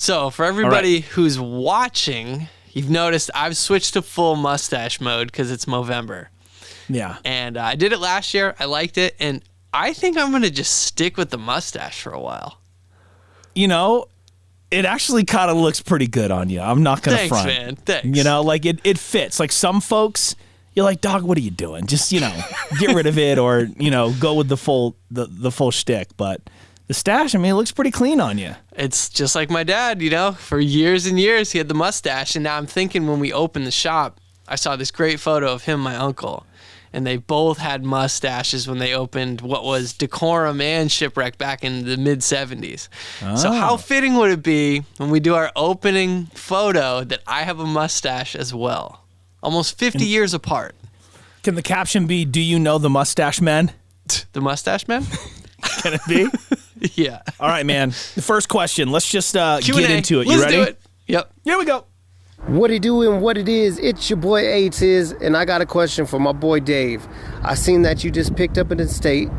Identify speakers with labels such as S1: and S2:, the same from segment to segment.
S1: So for everybody who's watching, you've noticed I've switched to full mustache mode because it's Movember.
S2: Yeah.
S1: And I did it last year. I liked it. And I think I'm going to just stick with the mustache for a while.
S2: You know, it actually kind of looks pretty good on you. I'm not going to front.
S1: Thanks, man. Thanks.
S2: You know, like it fits. Like some folks, you're like, dog, what are you doing? Just, you know, get rid of it or, you know, go with the full shtick. But the stash, I mean, it looks pretty clean on you.
S1: It's just like my dad, you know, for years and years he had the mustache. And now I'm thinking when we opened the shop, I saw this great photo of him and my uncle. And they both had mustaches when they opened what was Decorum and Shipwreck back in the mid-'70s. Oh. So how fitting would it be when we do our opening photo that I have a mustache as well? Almost 50 years apart.
S2: Can the caption be, do you know the mustache man?
S1: The mustache man?
S2: Can it be?
S1: Yeah.
S2: All right, man. The first question. Let's just get into it.
S1: Let's
S2: You ready?
S1: do it. Yep.
S2: Here we go.
S3: What it do and what it is, it's your boy A-Tiz, and I got a question for my boy Dave. I seen that you just picked up an estate,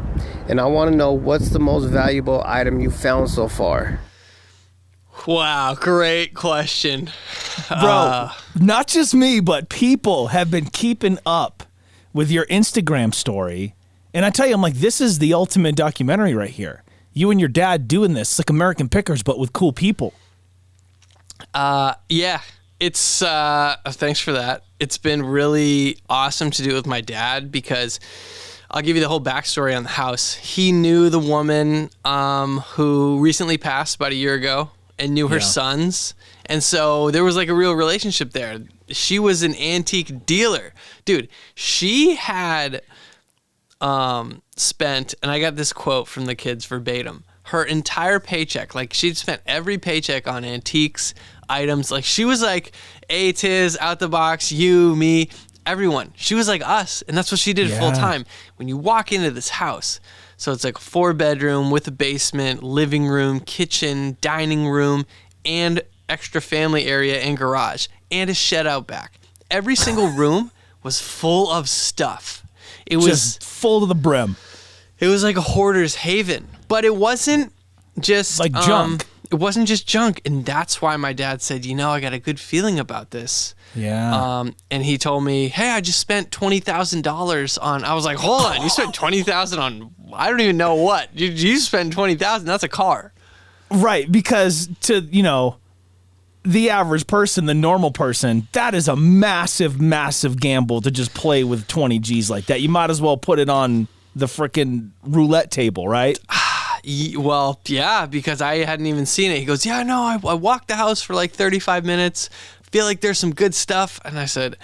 S3: and I want to know what's the most valuable item you found so far.
S1: Wow, great question.
S2: Bro, not just me, but people have been keeping up with your Instagram story, and I tell you, I'm like, this is the ultimate documentary right here. You and your dad doing this. It's like American Pickers, but with cool people.
S1: Yeah. It's, thanks for that. It's been really awesome to do it with my dad because I'll give you the whole backstory on the house. He knew the woman who recently passed about a year ago and knew her sons. And so there was like a real relationship there. She was an antique dealer. Dude, she had spent, and I got this quote from the kids verbatim, her entire paycheck, like she'd spent every paycheck on antiques, items. Like she was like A-Tiz, Out the Box, you, me, everyone. She was like us, and that's what she did full time. When you walk into this house, so it's like a 4-bedroom with a basement, living room, kitchen, dining room, and extra family area and garage, and a shed out back. Every single room was full of stuff. It was
S2: just full to the brim.
S1: It was like a hoarder's haven, but it wasn't just
S2: like junk.
S1: It wasn't just junk, and that's why my dad said, you know, I got a good feeling about this.
S2: Yeah.
S1: And he told me, hey, I just spent $20,000 on. I was like, hold on, you spent $20,000 on? I don't even know what. You spend $20,000? That's a car.
S2: Right, because to the average person, the normal person, that is a massive, massive gamble to just play with 20 G's like that. You might as well put it on the frickin' roulette table, right?
S1: Well, yeah, because I hadn't even seen it. He goes, yeah, no, I walked the house for like 35 minutes. Feel like there's some good stuff. And I said,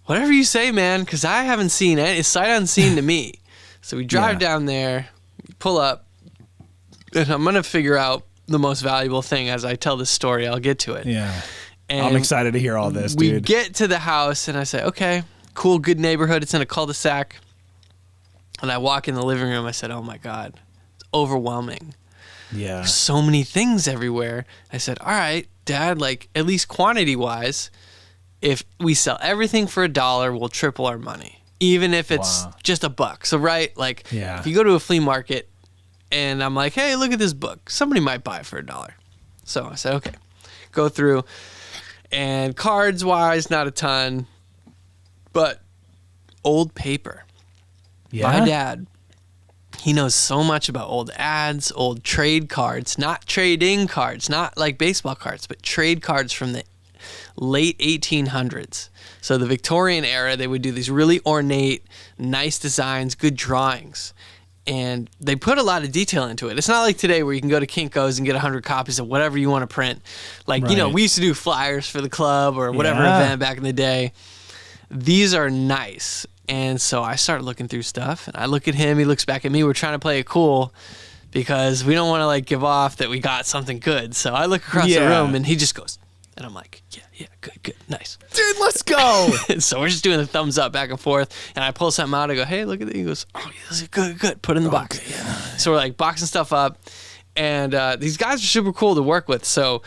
S1: whatever you say, man, because I haven't seen it. It's sight unseen to me. So we drive down there, pull up, and I'm going to figure out the most valuable thing as I tell this story. I'll get to it.
S2: Yeah.
S1: And
S2: I'm excited to hear all this,
S1: we
S2: dude.
S1: We get to the house, and I say, okay, cool, good neighborhood. It's in a cul-de-sac. And I walk in the living room. I said, oh, my God. Overwhelming.
S2: Yeah.
S1: There's so many things everywhere. I said, all right, Dad, like at least quantity wise, if we sell everything for $1, we'll triple our money. Even if it's just $1. So right, like if you go to a flea market and I'm like, hey, look at this book. Somebody might buy it for $1. So I said, okay. Go through, and cards wise, not a ton, but old paper.
S2: Yeah.
S1: My dad, he knows so much about old ads, old trade cards, not trading cards, not like baseball cards, but trade cards from the late 1800s. So the Victorian era, they would do these really ornate, nice designs, good drawings. And they put a lot of detail into it. It's not like today where you can go to Kinko's and get 100 copies of whatever you want to print. Like, you know, we used to do flyers for the club or whatever event back in the day. These are nice. And so I start looking through stuff, and I look at him, he looks back at me. We're trying to play it cool because we don't want to like give off that we got something good. So I look across the room, and he just goes, and I'm like, yeah, good, nice.
S2: Dude, let's go.
S1: So we're just doing the thumbs up back and forth, and I pull something out. I go, hey, look at that. He goes, oh, this is good. Put it in the box. So we're like boxing stuff up, and these guys are super cool to work with. So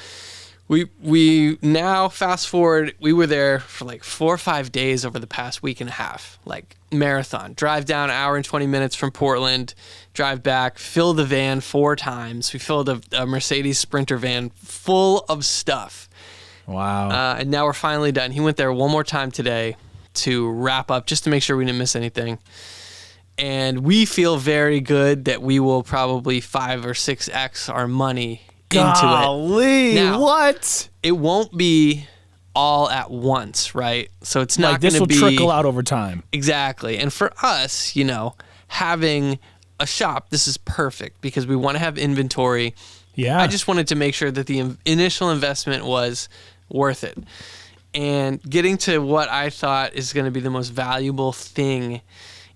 S1: We now fast forward. We were there for like 4 or 5 days over the past week and a half, like marathon. Drive down, hour and 20 minutes from Portland, drive back, fill the van 4 times. We filled a Mercedes Sprinter van full of stuff.
S2: Wow.
S1: And now we're finally done. He went there one more time today to wrap up, just to make sure we didn't miss anything. And we feel very good that we will probably 5 or 6x our money into
S2: Golly,
S1: it. Now,
S2: what?
S1: It won't be all at once, right? So it's not going
S2: this
S1: to
S2: will
S1: be
S2: trickle out over time.
S1: Exactly. And for us, having a shop, this is perfect because we want to have inventory.
S2: Yeah.
S1: I just wanted to make sure that the initial investment was worth it. And getting to what I thought is going to be the most valuable thing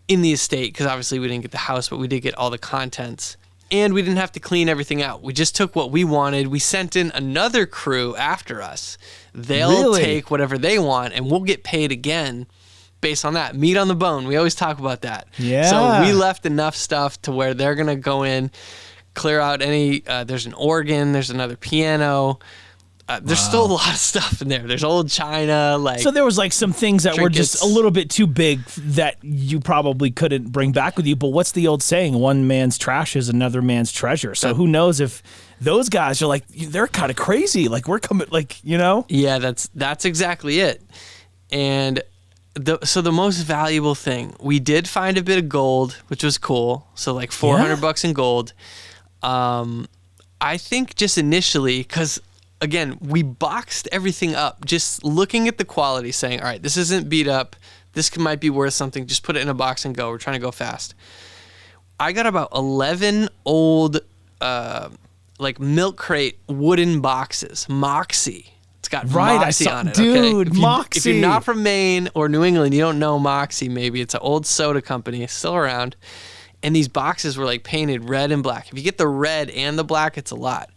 S1: in the estate, because obviously we didn't get the house, but we did get all the contents. And we didn't have to clean everything out. We just took what we wanted. We sent in another crew after us. They'll take whatever they want, and we'll get paid again based on that. Meat on the bone. We always talk about that.
S2: Yeah.
S1: So we left enough stuff to where they're going to go in, clear out any, there's an organ, there's another piano. There's still a lot of stuff in there. There's old china,
S2: So there was like some things that
S1: trinkets.
S2: were just a little bit too big that you probably couldn't bring back with you. But what's the old saying? One man's trash is another man's treasure. So who knows if those guys are like, they're kind of crazy. Like we're coming,
S1: Yeah, that's exactly it. And so the most valuable thing, we did find a bit of gold, which was cool. So like $400 in gold. I think just initially, because again, we boxed everything up, just looking at the quality, saying, all right, this isn't beat up. This might be worth something. Just put it in a box and go. We're trying to go fast. I got about 11 old, milk crate wooden boxes. Moxie. It's got Moxie on it.
S2: Dude, Moxie.
S1: If you're not from Maine or New England, you don't know Moxie maybe. It's an old soda company. It's still around. And these boxes were like painted red and black. If you get the red and the black, it's a lot.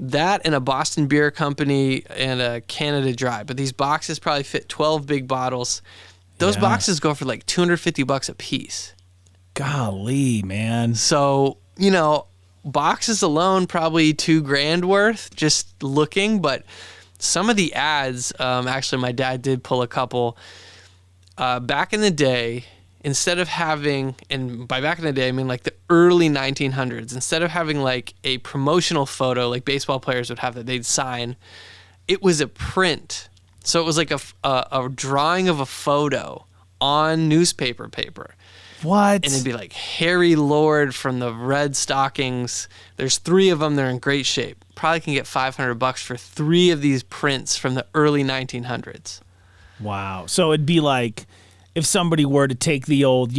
S1: That and a Boston Beer Company and a Canada Dry. But these boxes probably fit 12 big bottles. Those boxes go for like $250 a piece.
S2: Golly, man.
S1: So, boxes alone probably $2,000 worth just looking. But some of the ads, actually my dad did pull a couple. Back in the day, instead of having, and by back in the day, I mean like the early 1900s, instead of having like a promotional photo like baseball players would have that they'd sign, it was a print. So it was like a drawing of a photo on newspaper paper.
S2: What?
S1: And it'd be like Harry Lord from the Red Stockings. There's 3 of them. They're in great shape. Probably can get $500 for 3 of these prints from the early 1900s.
S2: Wow. So it'd be like if somebody were to take the old,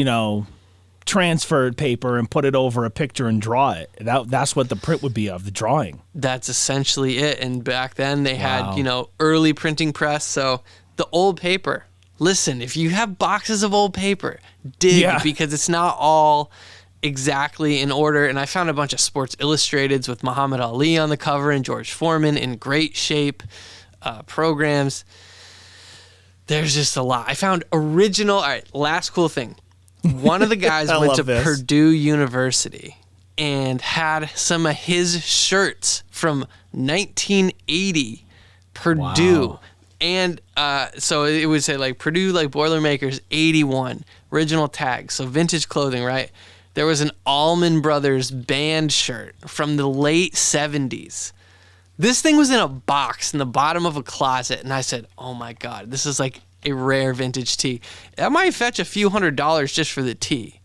S2: transferred paper and put it over a picture and draw it. That's what the print would be of, the drawing.
S1: That's essentially it. And back then they had, early printing press. So the old paper, listen, if you have boxes of old paper, dig because it's not all exactly in order. And I found a bunch of Sports Illustrateds with Muhammad Ali on the cover and George Foreman in great shape, programs. There's just a lot. I found original. All right, last cool thing. One of the guys went to Purdue University and had some of his shirts from 1980 Purdue. Wow. And so it would say like Purdue, like Boilermakers 81, original tag. So vintage clothing, right? There was an Allman Brothers band shirt from the late 70s. This thing was in a box in the bottom of a closet, and I said, oh my God, this is like a rare vintage tee. That might fetch a few $100s just for the tee.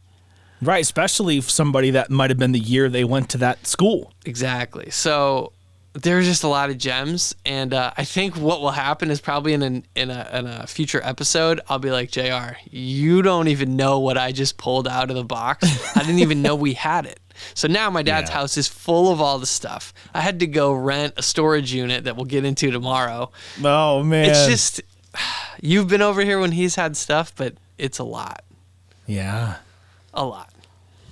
S2: Right, especially if somebody that might have been the year they went to that school.
S1: Exactly. So there's just a lot of gems, and I think what will happen is probably in a future episode, I'll be like, JR, you don't even know what I just pulled out of the box. I didn't even know we had it. So now my dad's house is full of all the stuff. I had to go rent a storage unit that we'll get into tomorrow.
S2: Oh, man.
S1: It's just, you've been over here when he's had stuff, but it's a lot.
S2: Yeah.
S1: A lot.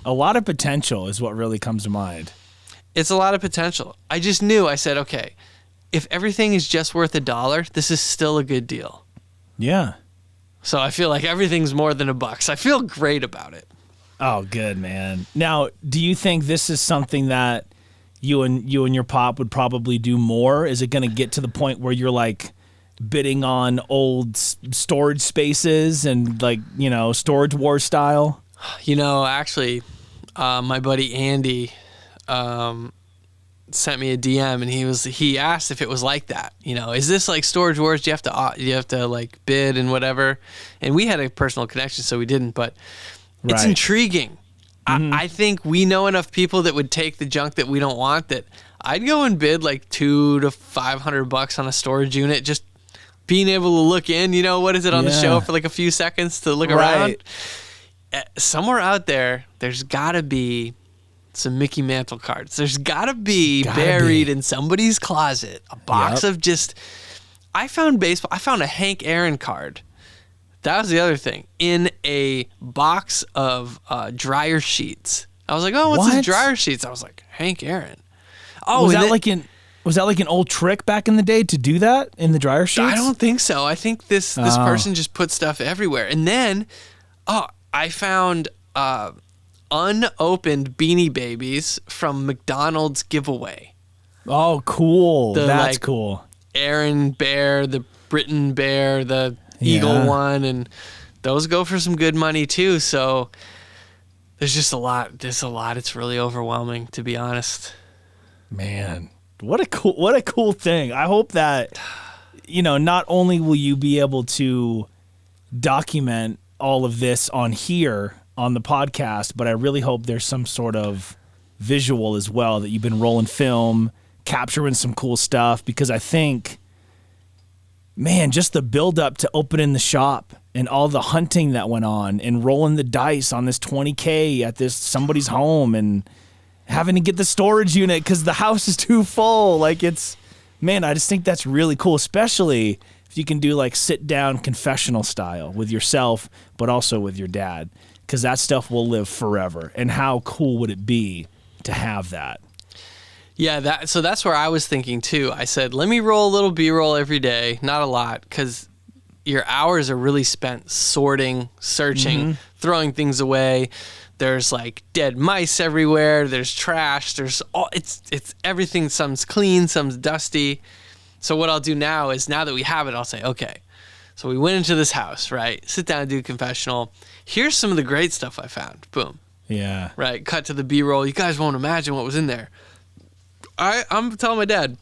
S2: A lot of potential is what really comes to mind.
S1: It's a lot of potential. I just knew, I said, okay, if everything is just worth $1, this is still a good deal.
S2: Yeah.
S1: So I feel like everything's more than $1. I feel great about it.
S2: Oh, good, man. Now, do you think this is something that you and your pop would probably do more? Is it going to get to the point where you're like bidding on old storage spaces and like, Storage War style?
S1: Actually, my buddy Andy sent me a DM, and he asked if it was like that. Is this like Storage Wars? Do you have to like bid and whatever? And we had a personal connection, so we didn't. But it's intriguing. I think we know enough people that would take the junk that we don't want that I'd go and bid like $200 to $500 on a storage unit, just being able to look in. What is it on the show for like a few seconds to look around? Somewhere out there's got to be some Mickey Mantle cards. There's got to be buried in somebody's closet a box of just. I found a Hank Aaron card. That was the other thing. In a box of dryer sheets. I was like, oh, what's this dryer sheets? I was like, Hank Aaron. Oh,
S2: was that like an old trick back in the day to do that in the dryer sheets?
S1: I don't think so. I think this person just put stuff everywhere. And then, I found unopened Beanie Babies from McDonald's giveaway.
S2: Oh, cool. That's cool.
S1: Aaron Bear, the Britain Bear, the Eagle one, and those go for some good money too. So there's just a lot. It's really overwhelming, to be honest.
S2: Man, what a cool thing. I hope that not only will you be able to document all of this on here on the podcast, but I really hope there's some sort of visual as well, that you've been rolling film, capturing some cool stuff, because I think, man, just the build up to opening the shop and all the hunting that went on and rolling the dice on this $20K at somebody's home and having to get the storage unit because the house is too full. Like I just think that's really cool, especially if you can do like sit down confessional style with yourself, but also with your dad, because that stuff will live forever. And how cool would it be to have that?
S1: Yeah, so that's where I was thinking too. I said, let me roll a little B-roll every day, not a lot, because your hours are really spent sorting, searching, throwing things away. There's like dead mice everywhere. There's trash. There's it's everything. Some's clean, some's dusty. So what I'll do now is, now that we have it, I'll say, okay, so we went into this house, right? Sit down and do a confessional. Here's some of the great stuff I found. Boom.
S2: Yeah.
S1: Right. Cut to the B-roll. You guys won't imagine what was in there. I'm telling my dad,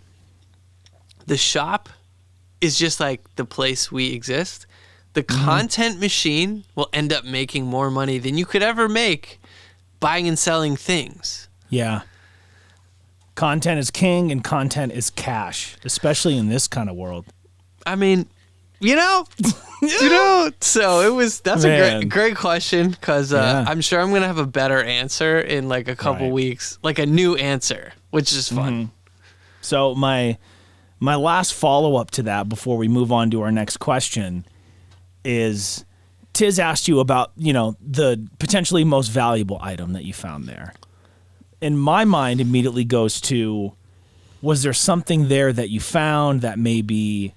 S1: the shop is just like the place we exist. The content machine will end up making more money than you could ever make buying and selling things.
S2: Yeah. Content is king and content is cash, especially in this kind of world.
S1: I mean, so that's a great question, because I'm sure I'm going to have a better answer in like a couple weeks, like a new answer, which is fun.
S2: So my last follow-up to that before we move on to our next question is, Tiz asked you about, the potentially most valuable item that you found there. And my mind immediately goes to, was there something there that you found that maybe,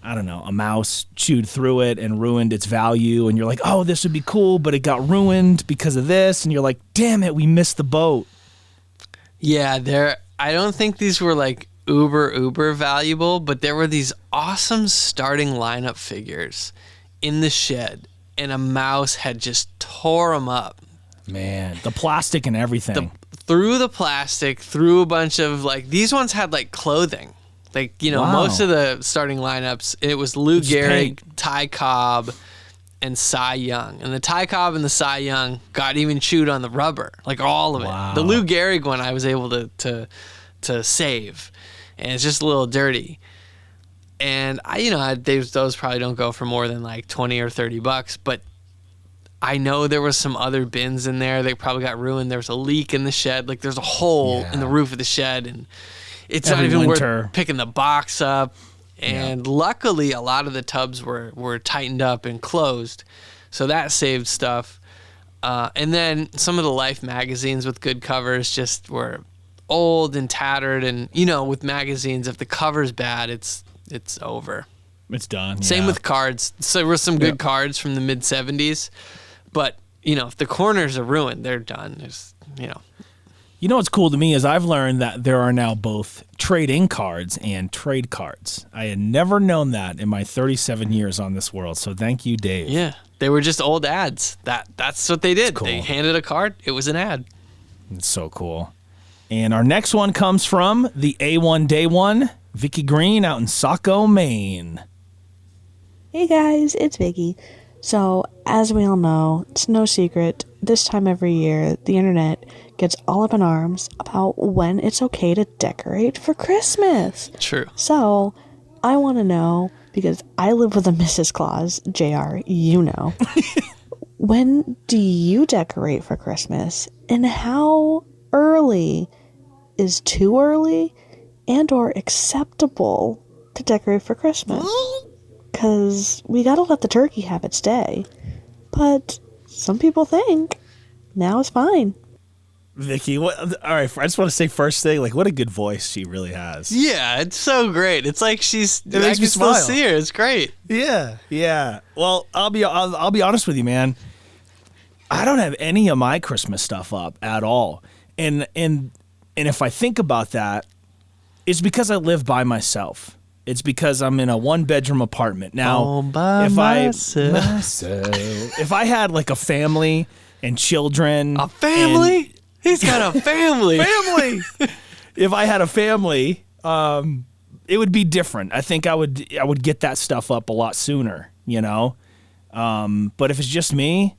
S2: I don't know, a mouse chewed through it and ruined its value, and you're like, oh, this would be cool, but it got ruined because of this, and you're like, damn it, we missed the boat.
S1: Yeah, I don't think these were like uber valuable, but there were these awesome starting lineup figures in the shed, and a mouse had just tore them up.
S2: Man, the plastic and everything.
S1: Through the plastic, through a bunch of like, these ones had like clothing. Like, most of the starting lineups, it was Lou Gehrig, Ty Cobb, and Cy Young. And the Ty Cobb and the Cy Young got even chewed on the rubber, like all of it. The Lou Gehrig one I was able to save, and it's just a little dirty. And those probably don't go for more than like $20 or $30, but I know there was some other bins in there. They probably got ruined. There was a leak in the shed. Like there's a hole in the roof of the shed, and it's not even worth picking the box up. And luckily, a lot of the tubs were tightened up and closed, so that saved stuff. And then some of the Life magazines with good covers just were old and tattered. And with magazines, if the cover's bad, it's over.
S2: It's done.
S1: Same with cards. So there were some good cards from the mid 70s, but if the corners are ruined, they're done. There's
S2: You know what's cool to me is I've learned that there are now both trade-in cards and trade cards. I had never known that in my 37 years on this world. So thank you, Dave.
S1: Yeah, they were just old ads. That's what they did.
S2: Cool.
S1: They handed a card. It was an ad.
S2: It's so cool. And our next one comes from the A1 Day One, Vicky Green out in Saco, Maine.
S4: Hey guys, it's Vicky. So, as we all know, it's no secret, this time every year, the internet gets all up in arms about when it's okay to decorate for Christmas.
S1: True.
S4: So, I want to know, because I live with a Mrs. Claus, JR, you know, when do you decorate for Christmas? And how early is too early and or acceptable to decorate for Christmas? Because we gotta let the turkey have its day. But some people think now is fine.
S2: Vicky, all right, I just want to say first thing, like, what a good voice she really has.
S1: Yeah, it's so great. It's like I
S2: makes
S1: can
S2: me
S1: still
S2: smile.
S1: see her. It's great.
S2: Yeah. Well, I'll be honest with you, man. I don't have any of my Christmas stuff up at all. And if I think about that, it's because I live by myself. It's because I'm in a 1-bedroom apartment. Now,
S1: All by
S2: if
S1: myself.
S2: if I had like a family and children,
S1: A family? He's got a family.
S2: family. If I had a family, it would be different. I think I would get that stuff up a lot sooner, you know. But if it's just me,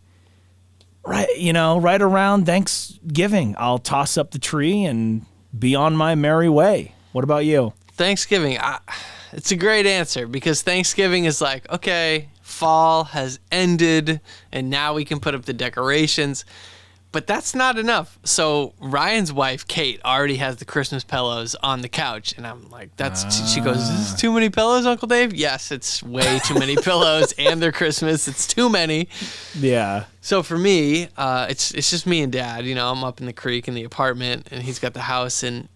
S2: right around Thanksgiving, I'll toss up the tree and be on my merry way. What about you?
S1: Thanksgiving, it's a great answer because Thanksgiving is like, okay, fall has ended and now we can put up the decorations. But that's not enough. So Ryan's wife, Kate, already has the Christmas pillows on the couch. And I'm like, she goes, is this too many pillows, Uncle Dave? Yes, it's way too many pillows and they're Christmas. It's too many.
S2: Yeah.
S1: So for me, it's just me and Dad. You know, I'm up in the creek in the apartment and he's got the house. And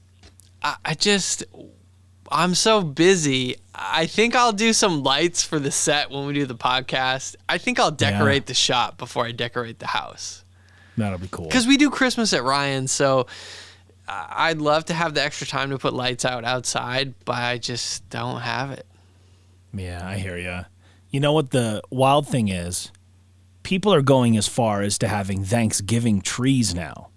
S1: I'm so busy. I think I'll do some lights for the set when we do the podcast. I think I'll decorate the shop before I decorate the house.
S2: That'll be cool.
S1: Because we do Christmas at Ryan's, so I'd love to have the extra time to put lights out outside, but I just don't have it.
S2: Yeah, I hear you. You know what the wild thing is? People are going as far as to having Thanksgiving trees now.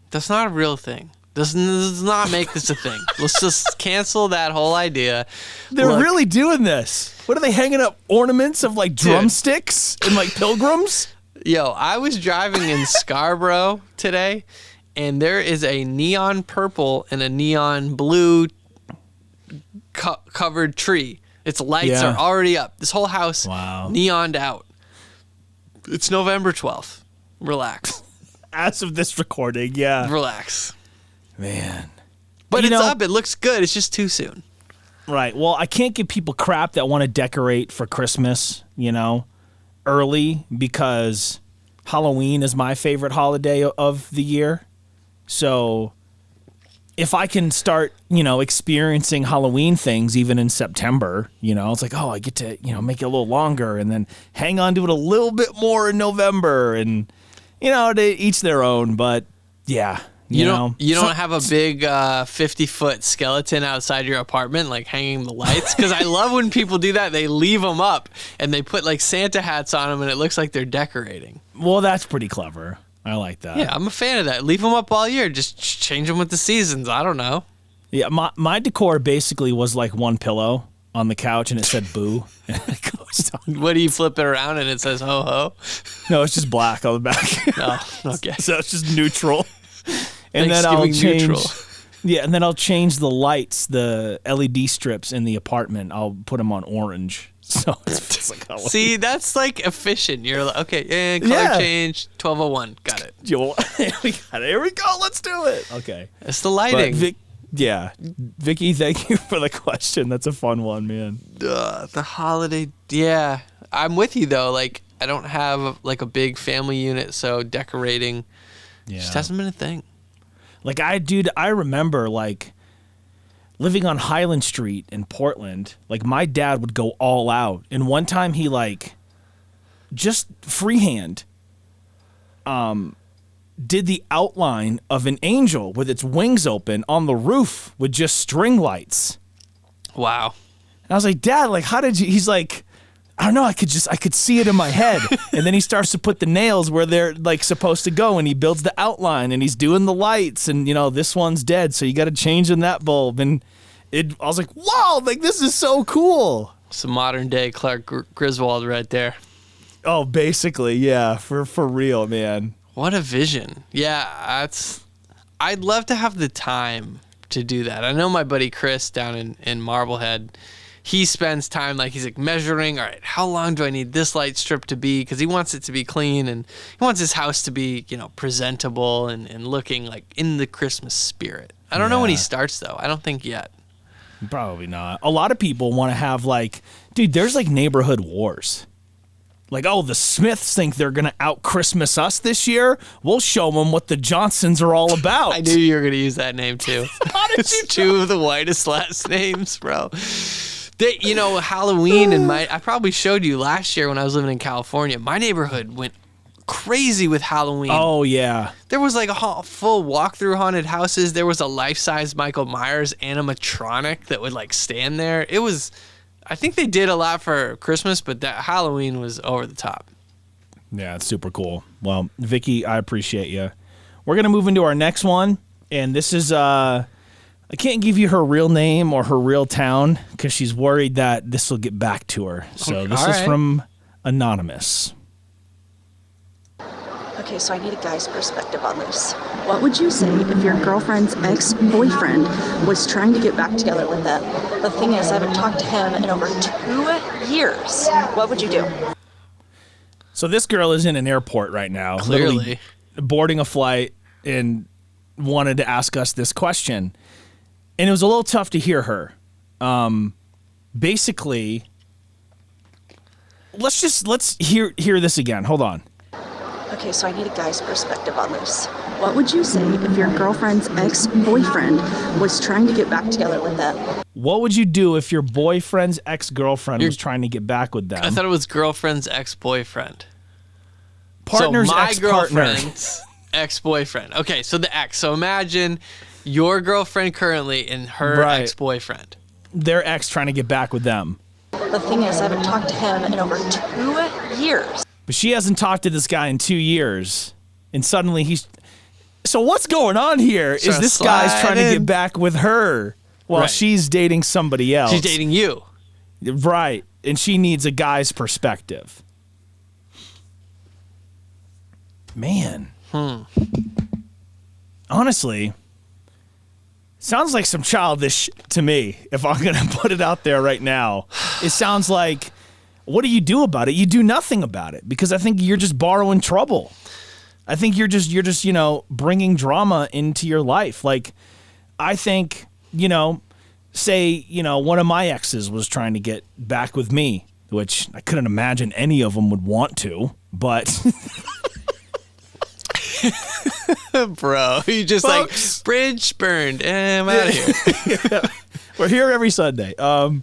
S1: That's not a real thing. This does not make this a thing. Let's just cancel that whole idea.
S2: They're really doing this. What are they hanging up? Ornaments of like drumsticks and like pilgrims?
S1: Yo, I was driving in Scarborough today, and there is a neon purple and a neon blue covered tree. Its lights are already up. This whole house neoned out. It's November 12th. Relax.
S2: As of this recording, yeah.
S1: Relax.
S2: Man.
S1: But it's up. It looks good. It's just too soon.
S2: Right. Well, I can't give people crap that want to decorate for Christmas, early, because Halloween is my favorite holiday of the year. So if I can start, experiencing Halloween things even in September, it's like, oh, I get to, make it a little longer and then hang on to it a little bit more in November. And, they each their own. But yeah. You don't have a big 50-foot skeleton outside your apartment, like hanging the lights? Because I love when people do that. They leave them up and they put like Santa hats on them and it looks like they're decorating. Well, that's pretty clever. I like that.
S1: Yeah, I'm a fan of that. Leave them up all year. Just change them with the seasons. I don't know.
S2: Yeah, my decor basically was like one pillow on the couch and it said boo.
S1: What do you flip it around and it says ho ho?
S2: No, it's just black on the back.
S1: Oh, okay.
S2: So it's just neutral. And then I'll change the lights, the LED strips in the apartment. I'll put them on orange. So it's like Halloween.
S1: See, that's like efficient. You're like, okay, color change, 1201. Got it.
S2: Here we go. Let's do it. Okay.
S1: It's the lighting.
S2: Vicky, thank you for the question. That's a fun one, man.
S1: The holiday. Yeah. I'm with you, though. Like, I don't have like a big family unit, so decorating just hasn't been a thing.
S2: Like, I remember, like, living on Highland Street in Portland, like, my dad would go all out. And one time he, like, just freehand did the outline of an angel with its wings open on the roof with just string lights.
S1: Wow.
S2: And I was like, Dad, like, how did you? He's like, I don't know. I could see it in my head. And then he starts to put the nails where they're like supposed to go, and he builds the outline, and he's doing the lights, and this one's dead, so you got to change in that bulb. And I was like, wow, like this is so cool.
S1: Some modern day Clark Griswold right there.
S2: Oh, basically, yeah, for real, man.
S1: What a vision. Yeah, I'd love to have the time to do that. I know my buddy Chris down in Marblehead, he spends time he's like measuring, all right, how long do I need this light strip to be? Because he wants it to be clean, and he wants his house to be, presentable and looking like in the Christmas spirit. I don't know when he starts, though. I don't think yet.
S2: Probably not. A lot of people want to have dude, there's neighborhood wars. The Smiths think they're going to out-Christmas us this year. We'll show them what the Johnsons are all about.
S1: I knew you were going to use that name, too.
S2: How did you
S1: two of the whitest last names, bro. Halloween and I probably showed you last year when I was living in California, my neighborhood went crazy with Halloween.
S2: Oh, yeah.
S1: There was a full walk-through haunted houses. There was a life-size Michael Myers animatronic that would stand there. It was... I think they did a lot for Christmas, but that Halloween was over the top.
S2: Yeah, it's super cool. Well, Vicky, I appreciate you. We're going to move into our next one, and this is, I can't give you her real name or her real town because she's worried that this will get back to her. So
S1: okay,
S2: this is from Anonymous.
S5: Okay, so I need a guy's perspective on this. What would you say if your girlfriend's ex-boyfriend was trying to get back together with them? The thing is, I haven't talked to him in over 2 years. What would you do?
S2: So this girl is in an airport right now.
S1: Clearly.
S2: Literally boarding a flight and wanted to ask us this question. And it was a little tough to hear her. Basically, let's hear this again. Hold on.
S5: Okay, so I need a guy's perspective on this. What would you say if your girlfriend's ex-boyfriend was trying to get back together with them?
S2: What would you do if your boyfriend's ex-girlfriend was trying to get back with them?
S1: I thought it was girlfriend's ex-boyfriend.
S2: Partner's
S1: so my
S2: ex-partner.
S1: Girlfriend's ex-boyfriend. Okay, so the ex. So imagine your girlfriend currently and her ex-boyfriend.
S2: Their ex trying to get back with them.
S5: The thing is, I haven't talked to him in over 2 years.
S2: But she hasn't talked to this guy in 2 years. And suddenly he's... So what's going on here? Is this guy's trying to get back with her while she's dating somebody else?
S1: She's dating you.
S2: Right. And she needs a guy's perspective. Man. Honestly, sounds like some childish to me, if I'm going to put it out there right now. It sounds like... What do you do about it? You do nothing about it because I think you're just borrowing trouble. I think you're just bringing drama into your life. I think, say, one of my exes was trying to get back with me, which I couldn't imagine any of them would want to, but
S1: bro, you just
S2: Folks.
S1: bridge burned. I'm out of here.
S2: Yeah. We're here every Sunday. I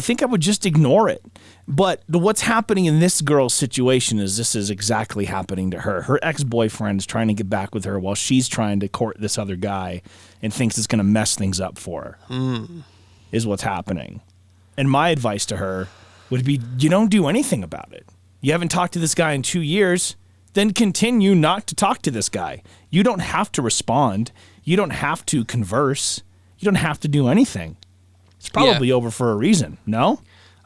S2: think I would just ignore it. But what's happening in this girl's situation is this is exactly happening to her. Her ex-boyfriend is trying to get back with her while she's trying to court this other guy and thinks it's going to mess things up for her, is what's happening. And my advice to her would be, you don't do anything about it. You haven't talked to this guy in 2 years, then continue not to talk to this guy. You don't have to respond. You don't have to converse. You don't have to do anything. It's probably over for a reason, no?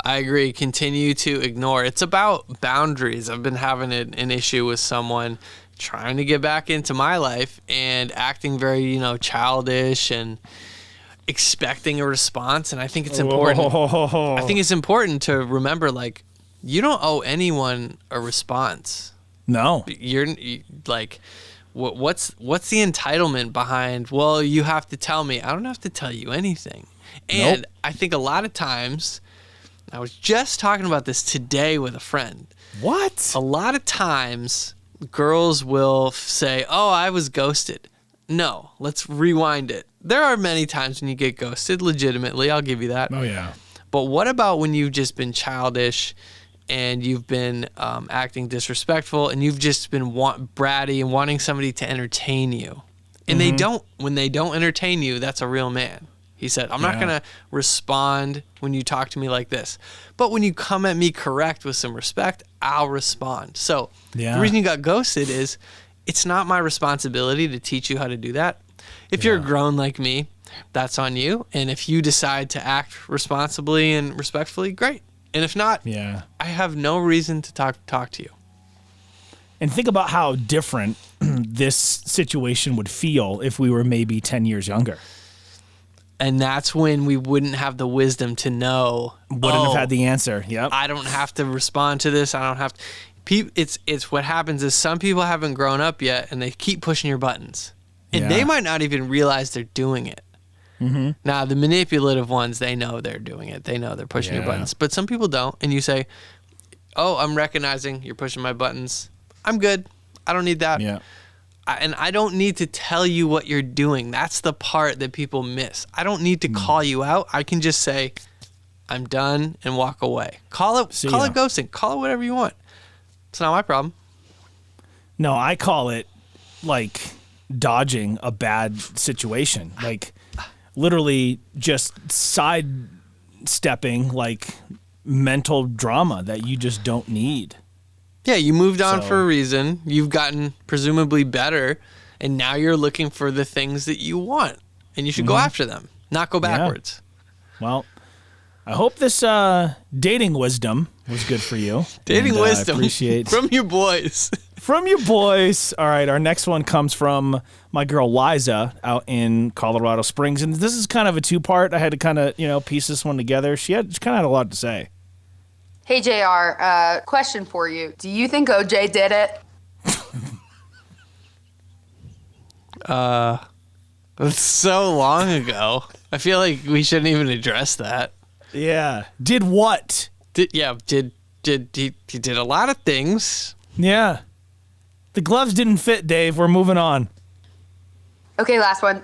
S1: I agree. Continue to ignore. It's about boundaries. I've been having an issue with someone trying to get back into my life and acting very, childish and expecting a response. And I think it's important. I think it's important to remember, you don't owe anyone a response.
S2: No.
S1: What's the entitlement behind, well, you have to tell me. I don't have to tell you anything. And
S2: Nope.
S1: I think a lot of times, I was just talking about this today with a friend.
S2: What?
S1: A lot of times, girls will say, oh, I was ghosted. No, let's rewind it. There are many times when you get ghosted legitimately. I'll give you that.
S2: Oh, yeah.
S1: But what about when you've just been childish and you've been acting disrespectful, and you've just been bratty and wanting somebody to entertain you. And when they don't entertain you, that's a real man. He said, I'm not going to respond when you talk to me like this. But when you come at me correct with some respect, I'll respond. So the reason you got ghosted is it's not my responsibility to teach you how to do that. If you're grown like me, that's on you. And if you decide to act responsibly and respectfully, great. And if not, I have no reason to talk to you.
S2: And think about how different this situation would feel if we were maybe 10 years younger.
S1: And that's when we wouldn't have the wisdom to know.
S2: Wouldn't have had the answer. Yep.
S1: I don't have to respond to this. I don't have to. It's what happens is some people haven't grown up yet, and they keep pushing your buttons. And they might not even realize they're doing it. Mm-hmm. Now, the manipulative ones, they know they're doing it. They know they're pushing your buttons. But some people don't. And you say, oh, I'm recognizing you're pushing my buttons. I'm good. I don't need that.
S2: Yeah.
S1: And I don't need to tell you what you're doing. That's the part that people miss. I don't need to call you out. I can just say, I'm done, and walk away. Call it ghosting. Call it whatever you want. It's not my problem.
S2: No, I call it like dodging a bad situation. Like literally just sidestepping like mental drama that you just don't need.
S1: Yeah, you moved on for a reason. You've gotten presumably better, and now you're looking for the things that you want, and you should go after them, not go backwards.
S2: Yeah. Well, I hope this dating wisdom was good for you.
S1: Dating wisdom
S2: appreciate
S1: from your boys.
S2: From your boys. All right, our next one comes from my girl Liza out in Colorado Springs, and this is kind of a two-part. I had to kind of piece this one together. She kind of had a lot to say.
S6: Hey, JR, question for you. Do you think OJ did it?
S1: That's so long ago. I feel like we shouldn't even address that.
S2: Yeah. Did what?
S1: He did a lot of things.
S2: Yeah. The gloves didn't fit, Dave. We're moving on.
S6: Okay, last one.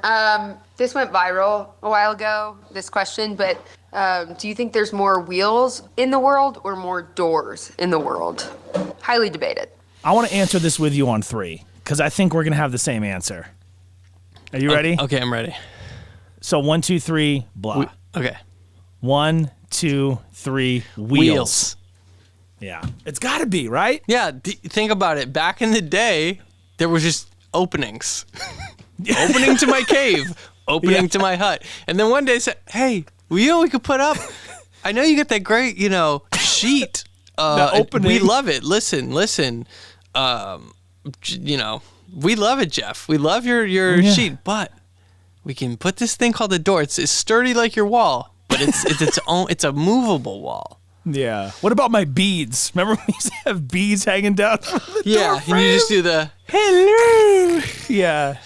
S6: This went viral a while ago, this question, but do you think there's more wheels in the world or more doors in the world? Highly debated.
S2: I want to answer this with you on 3, because I think we're going to have the same answer. Are you ready?
S1: Okay, I'm ready.
S2: So 1, 2, 3, blah.
S1: Okay.
S2: 1, 2, 3, wheels. Yeah. It's got to be, right?
S1: Yeah, think about it. Back in the day, there was just openings. Opening to my cave, opening to my hut. And then one day said, hey, we could put up, I know you got that great, sheet.
S2: Opening.
S1: We love it. Listen. We love it, Jeff. We love your sheet, but we can put this thing called a door. It's sturdy like your wall, but it's a movable wall.
S2: Yeah. What about my beads? Remember we used to have beads hanging down from the door frame?
S1: And you just do the hello.
S2: Yeah.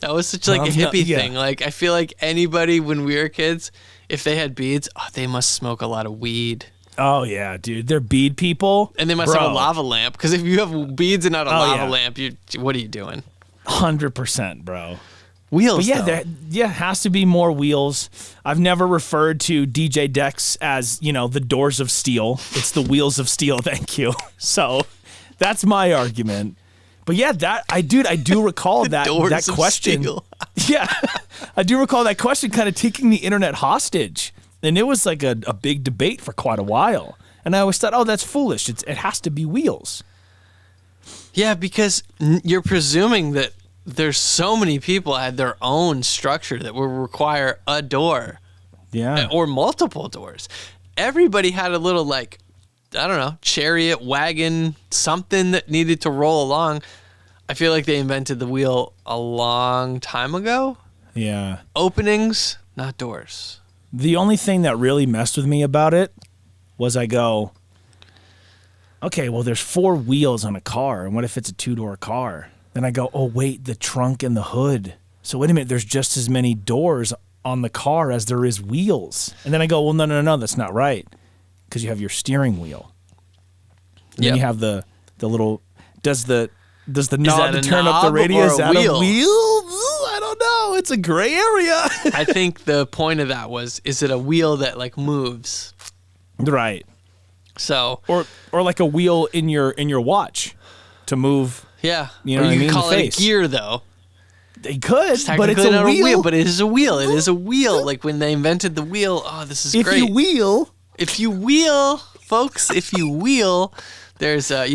S1: That was such like a hippie thing. Like I feel like anybody when we were kids, if they had beads, they must smoke a lot of weed.
S2: Oh yeah, dude, they're bead people,
S1: and they must have a lava lamp. Because if you have beads and not a lava lamp, what are you doing?
S2: 100%, bro.
S1: Wheels,
S2: but there has to be more wheels. I've never referred to DJ Dex as the doors of steel. It's the wheels of steel. Thank you. So that's my argument. But yeah, I do recall that question. Yeah, I do recall that question kind of taking the internet hostage, and it was like a big debate for quite a while. And I always thought, oh, that's foolish. It has to be wheels.
S1: Yeah, because you're presuming that there's so many people had their own structure that would require a door, or multiple doors. Everybody had a little chariot, wagon, something that needed to roll along. I feel like they invented the wheel a long time ago.
S2: Yeah.
S1: Openings, not doors.
S2: The only thing that really messed with me about it was I go, okay, well, there's 4 wheels on a car, and what if it's a 2-door car? Then I go, oh, wait, the trunk and the hood. So wait a minute, there's just as many doors on the car as there is wheels. And then I go, well, no, that's not right, because you have your steering wheel. And then you have the little, does the knob to turn up the radio, is that a wheel? I don't know. It's a gray area.
S1: I think the point of that is it a wheel that moves?
S2: Right.
S1: So
S2: or like a wheel in your watch to move.
S1: yeah,
S2: You know
S1: or
S2: what I
S1: you
S2: mean?
S1: could call
S2: The
S1: it a
S2: face.
S1: gear though.
S2: They could,
S1: It's
S2: but it's
S1: technically
S2: a
S1: not
S2: wheel.
S1: but it is a wheel. It is a wheel. Like when they invented the wheel. Oh, this is
S2: If
S1: great.
S2: you wheel,
S1: If you wheel, folks, if you wheel, there's a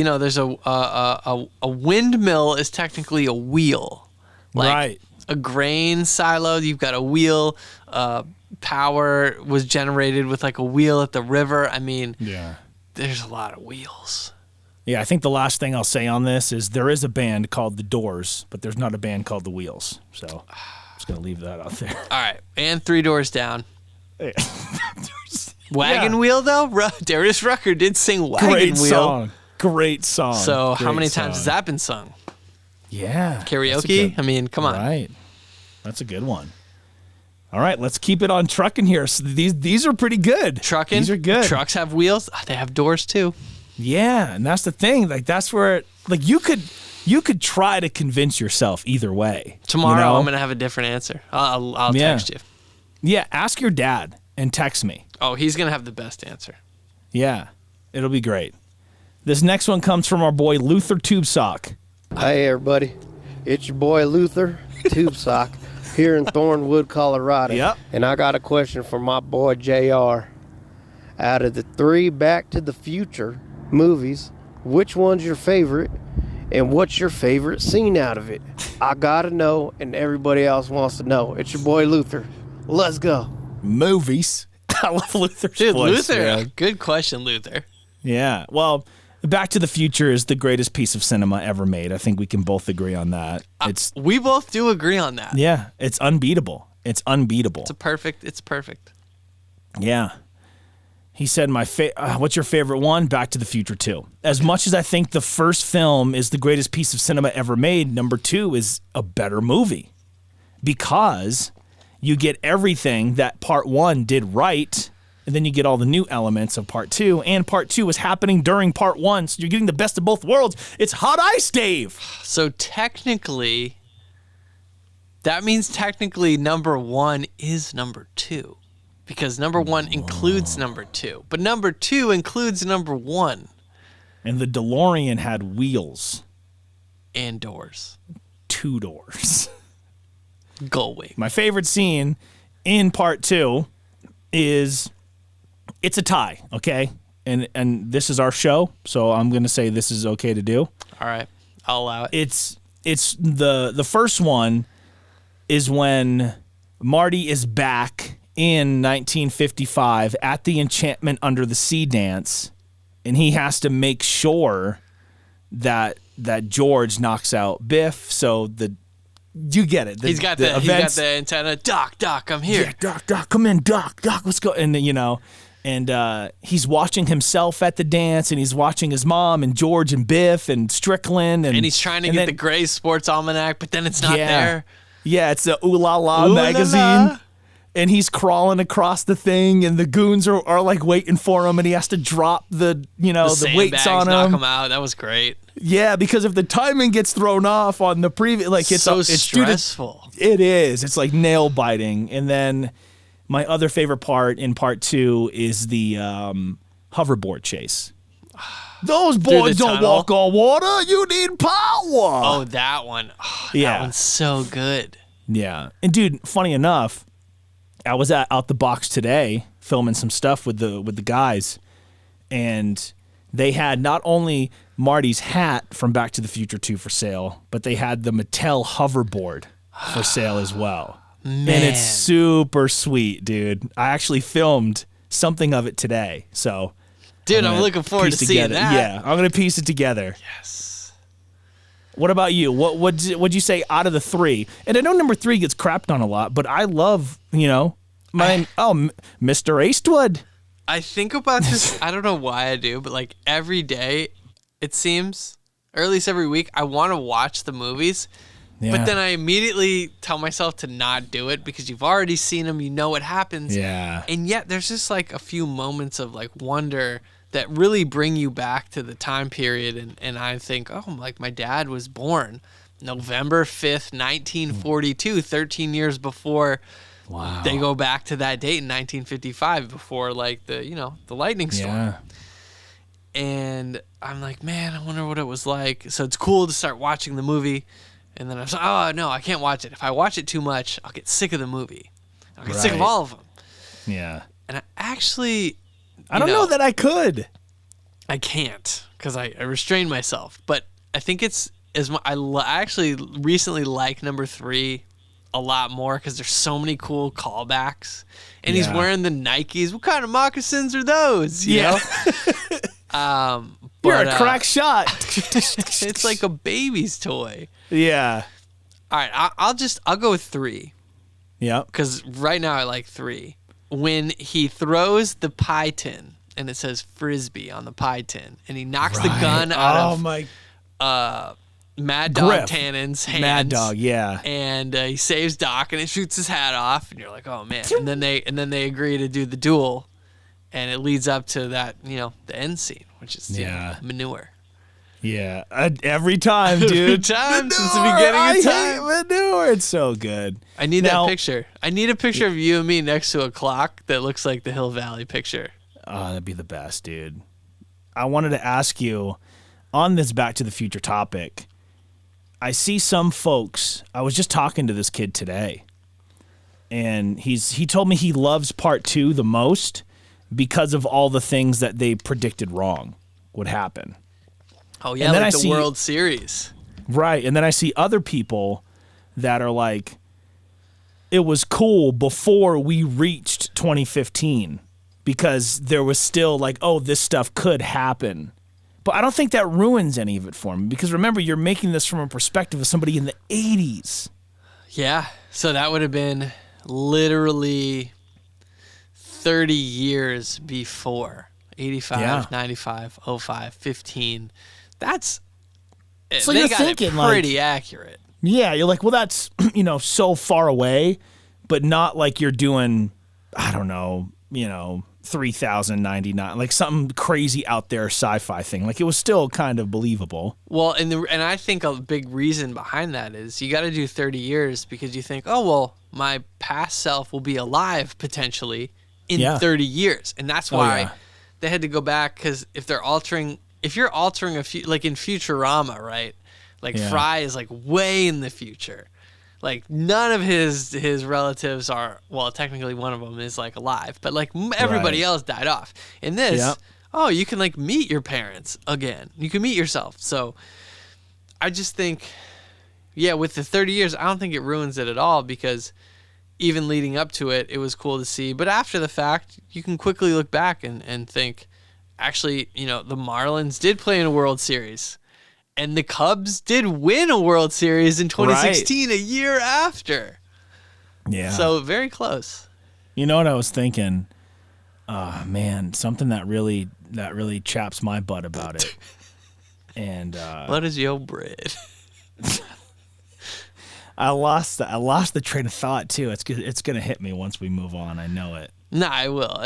S1: windmill is technically a wheel. Like
S2: right?
S1: a grain silo, you've got a wheel. Power was generated with like a wheel at the river. I mean,
S2: Yeah.
S1: there's a lot of wheels.
S2: Yeah, I think the last thing I'll say on this is there is a band called The Doors, but there's not a band called The Wheels. So I'm just going to leave that out there.
S1: All right, and Three Doors Down. Wagon
S2: Yeah.
S1: Wheel, though? Darius Rucker did sing Wagon
S2: Great
S1: Wheel.
S2: song. Great song.
S1: So how
S2: Great
S1: many times has
S2: song.
S1: that been sung?
S2: Yeah. that's a
S1: Karaoke?
S2: good-
S1: I mean, come on.
S2: Right. That's a good one. All right, let's keep it on trucking here. So these are pretty good.
S1: Trucking?
S2: These are good.
S1: Trucks have wheels. They have doors, too.
S2: Yeah, and that's the thing. Like that's where like you could try to convince yourself either way.
S1: Tomorrow,
S2: you know?
S1: I'm going to have a different answer. I'll
S2: Yeah.
S1: text you.
S2: Yeah, ask your dad and text me.
S1: Oh, he's going to have the best answer.
S2: Yeah, it'll be great. This next one comes from our boy Luther Tube Sock.
S3: Hey everybody, it's your boy Luther Tube Sock here in Thornwood, Colorado.
S2: Yep.
S3: And I got a question for my boy JR. Out of the 3 Back to the Future movies, which one's your favorite and what's your favorite scene out of it? I gotta know and everybody else wants to know. It's your boy Luther. Let's go.
S2: Movies. I love Luther's
S1: Dude,
S2: voice.
S1: Luther.
S2: man.
S1: Good question, Luther.
S2: Yeah. Well, Back to the Future is the greatest piece of cinema ever made. I think we can both agree on that.
S1: We both do agree on that.
S2: Yeah, it's unbeatable. It's unbeatable.
S1: It's perfect.
S2: Yeah. He said, what's your favorite one? Back to the Future 2. As much as I think the first film is the greatest piece of cinema ever made, number 2 is a better movie. Because you get everything that part 1 did right, and then you get all the new elements of part 2, and part 2 is happening during part 1, so you're getting the best of both worlds. It's Hot Ice Dave!
S1: So technically, that means technically number 1 is number 2. Because number 1 includes number 2. But number 2 includes number 1.
S2: And the DeLorean had wheels.
S1: And doors.
S2: 2 doors.
S1: Gullwing.
S2: My favorite scene in part 2 is it's a tie, okay? And this is our show, so I'm going to say this is okay to do.
S1: All right. I'll allow it.
S2: It's the first one is when Marty is back in 1955 at the Enchantment Under the Sea dance, and he has to make sure that George knocks out Biff. So you get it.
S1: He's got the antenna. Doc, I'm here.
S2: Yeah, Doc, come in, Doc, let's go. And he's watching himself at the dance, and he's watching his mom and George and Biff and Strickland, and
S1: he's trying to get the Gray Sports Almanac, but then it's not there.
S2: Yeah, it's the Ooh La La
S1: Ooh La
S2: magazine.
S1: La.
S2: And he's crawling across the thing, and the goons are like waiting for him, and he has to drop the weights on
S1: knock
S2: him.
S1: him out. That was great.
S2: Yeah, because if the timing gets thrown off on the previous, like it's
S1: stressful.
S2: It is. It's like nail biting. And then my other favorite part in part 2 is the hoverboard chase. Those boys don't
S1: tunnel.
S2: walk on water. You need power.
S1: Oh, that one. Oh, that one's so good.
S2: Yeah. And dude, funny enough, I was out the box today filming some stuff with the guys, and they had not only Marty's hat from Back to the Future 2 for sale, but they had the Mattel hoverboard for sale as well.
S1: Man.
S2: And it's super sweet, dude. I actually filmed something of it today. So
S1: dude, I'm looking forward to seeing that.
S2: Yeah, I'm going to piece it together.
S1: Yes.
S2: What about you? What'd you say out of the 3? And I know number 3 gets crapped on a lot, but I love, Mr. Eastwood.
S1: I think about this. I don't know why I do, but like every day, it seems, or at least every week, I want to watch the movies.
S2: Yeah.
S1: But then I immediately tell myself to not do it because you've already seen them, you know what happens.
S2: Yeah.
S1: And yet there's just like a few moments of like wonder that really bring you back to the time period. And I think, oh, like my dad was born November 5th, 1942, 13 years before they go back to that date in 1955 before like the lightning storm.
S2: Yeah.
S1: And I'm like, man, I wonder what it was like. So it's cool to start watching the movie. And then I was like, oh, no, I can't watch it. If I watch it too much, I'll get sick of the movie. I'll get sick of all of them.
S2: Yeah.
S1: And I actually...
S2: I don't know that I could.
S1: I can't because I restrained myself. But I think it's... I actually recently like number 3 a lot more because there's so many cool callbacks. And he's wearing the Nikes. What kind of moccasins are those? You know?
S2: You're a crack shot.
S1: It's like a baby's toy.
S2: Yeah.
S1: All right, I'll go with 3.
S2: Yep.
S1: Because right now I like 3. When he throws the pie tin and it says Frisbee on the pie tin, and he knocks the gun out of Mad Dog
S2: Griff.
S1: Tannen's hands.
S2: Mad Dog, yeah.
S1: And he saves Doc, and it shoots his hat off, and you're like, oh man. And then they agree to do the duel, and it leads up to that, the end scene, which is manure.
S2: Yeah, every time, dude.
S1: Every time since the beginning of time.
S2: Manure. It's so good.
S1: I need that picture. I need a picture of you and me next to a clock that looks like the Hill Valley picture.
S2: Oh, that'd be the best, dude. I wanted to ask you on this Back to the Future topic. I see some folks. I was just talking to this kid today, and he told me he loves part 2 the most because of all the things that they predicted wrong would happen.
S1: Oh, yeah, like the World Series.
S2: Right, and then I see other people that are like, it was cool before we reached 2015 because there was still like, oh, this stuff could happen. But I don't think that ruins any of it for me because remember, you're making this from a perspective of somebody in the 80s.
S1: Yeah, so that would have been literally 30 years before. 85, 95, 05, 15. So they got thinking, it pretty accurate.
S2: Yeah, you're like, well, that's, so far away, but not like you're doing, I don't know, 3099, like something crazy out there sci-fi thing. Like it was still kind of believable.
S1: Well, and I think a big reason behind that is you got to do 30 years because you think, oh, well, my past self will be alive potentially in 30 years. And that's why they had to go back because if you're altering a few, like in Futurama, right? Like Fry is like way in the future. Like none of his relatives are, well, technically one of them is like alive, but like everybody else died off. In this, you can like meet your parents again. You can meet yourself. So I just think, with the 30 years, I don't think it ruins it at all because even leading up to it, it was cool to see. But after the fact, you can quickly look back and think, actually, the Marlins did play in a World Series. And the Cubs did win a World Series in 2016, a year after.
S2: Yeah.
S1: So very close.
S2: You know what I was thinking? Man, something that really chaps my butt about it. And
S1: what is your bread?
S2: I lost the train of thought too. It's gonna hit me once we move on. I know it.
S1: No, I will.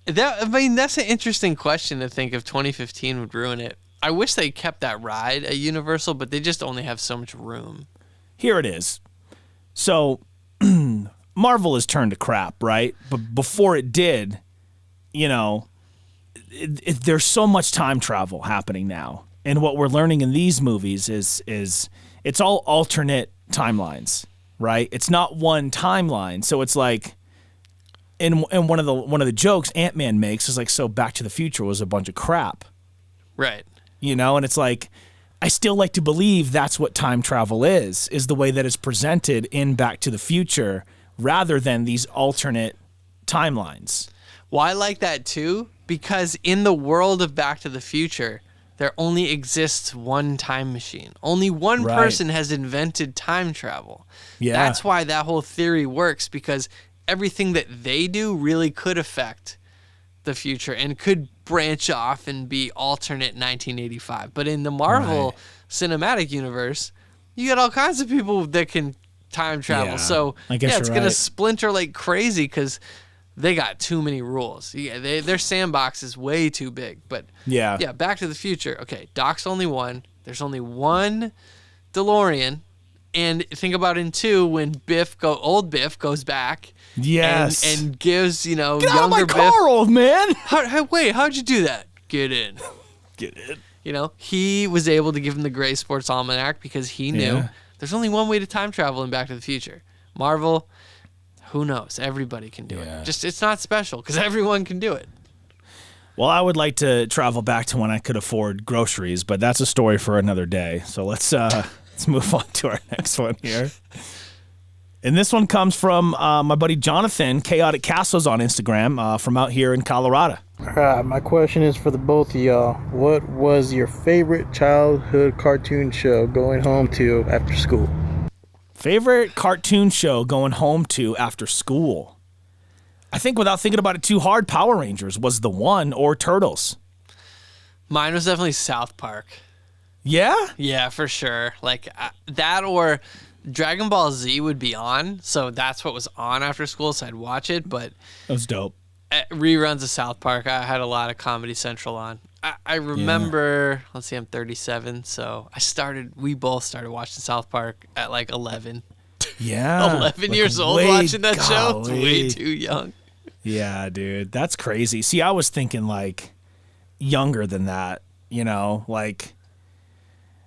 S1: That's an interesting question to think if 2015 would ruin it. I wish they kept that ride at Universal, but they just only have so much room.
S2: Here it is. So Marvel has turned to crap, right? But before it did, there's so much time travel happening now. And what we're learning in these movies is it's all alternate timelines, right? It's not one timeline. So it's like in one of the jokes Ant-Man makes is like, so Back to the Future was a bunch of crap.
S1: Right.
S2: And it's like, I still like to believe that's what time travel is the way that it's presented in Back to the Future rather than these alternate timelines.
S1: Well, I like that too, because in the world of Back to the Future, there only exists one time machine. Only one person has invented time travel. Yeah. That's why that whole theory works, because everything that they do really could affect the future and could branch off and be alternate 1985. But in the Marvel cinematic universe, you got all kinds of people that can time travel. So it's going to splinter like crazy because they got too many rules. Their sandbox is way too big. But Back to the Future. Okay, Doc's only one. There's only one DeLorean. And think about in 2 when old Biff goes back.
S2: Yes.
S1: And gives,
S2: Get
S1: younger
S2: out of my
S1: Biff.
S2: car, old man.
S1: Wait, how'd you do that? Get in.
S2: Get it?
S1: You know, he was able to give him the Gray Sports Almanac because he knew
S2: Yeah.
S1: there's only one way to time travel in Back to the Future. Marvel, who knows? Everybody can do
S2: Yeah.
S1: it. Just it's not special because everyone can do it.
S2: Well, I would like to travel back to when I could afford groceries, but that's a story for another day. So let's move on to our next one here. And this one comes from my buddy Jonathan, Chaotic Castles on Instagram, from out here in Colorado.
S7: All right, my question is for the both of y'all. What was your favorite childhood cartoon show going home to after school?
S2: Favorite cartoon show going home to after school? I think without thinking about it too hard, Power Rangers was the one, or Turtles.
S1: Mine was definitely South Park.
S2: Yeah?
S1: Yeah, for sure. Like that or Dragon Ball Z would be on, so that's what was on after school, so I'd watch it. But
S2: That was dope.
S1: reruns of South Park, I had a lot of Comedy Central on. I remember, let's see, I'm 37, so we both started watching South Park at like 11.
S2: Yeah.
S1: 11
S2: Like,
S1: years old watching that show? It's
S2: golly.
S1: way too young.
S2: Yeah, dude. That's crazy. See, I was thinking like younger than that, you know, like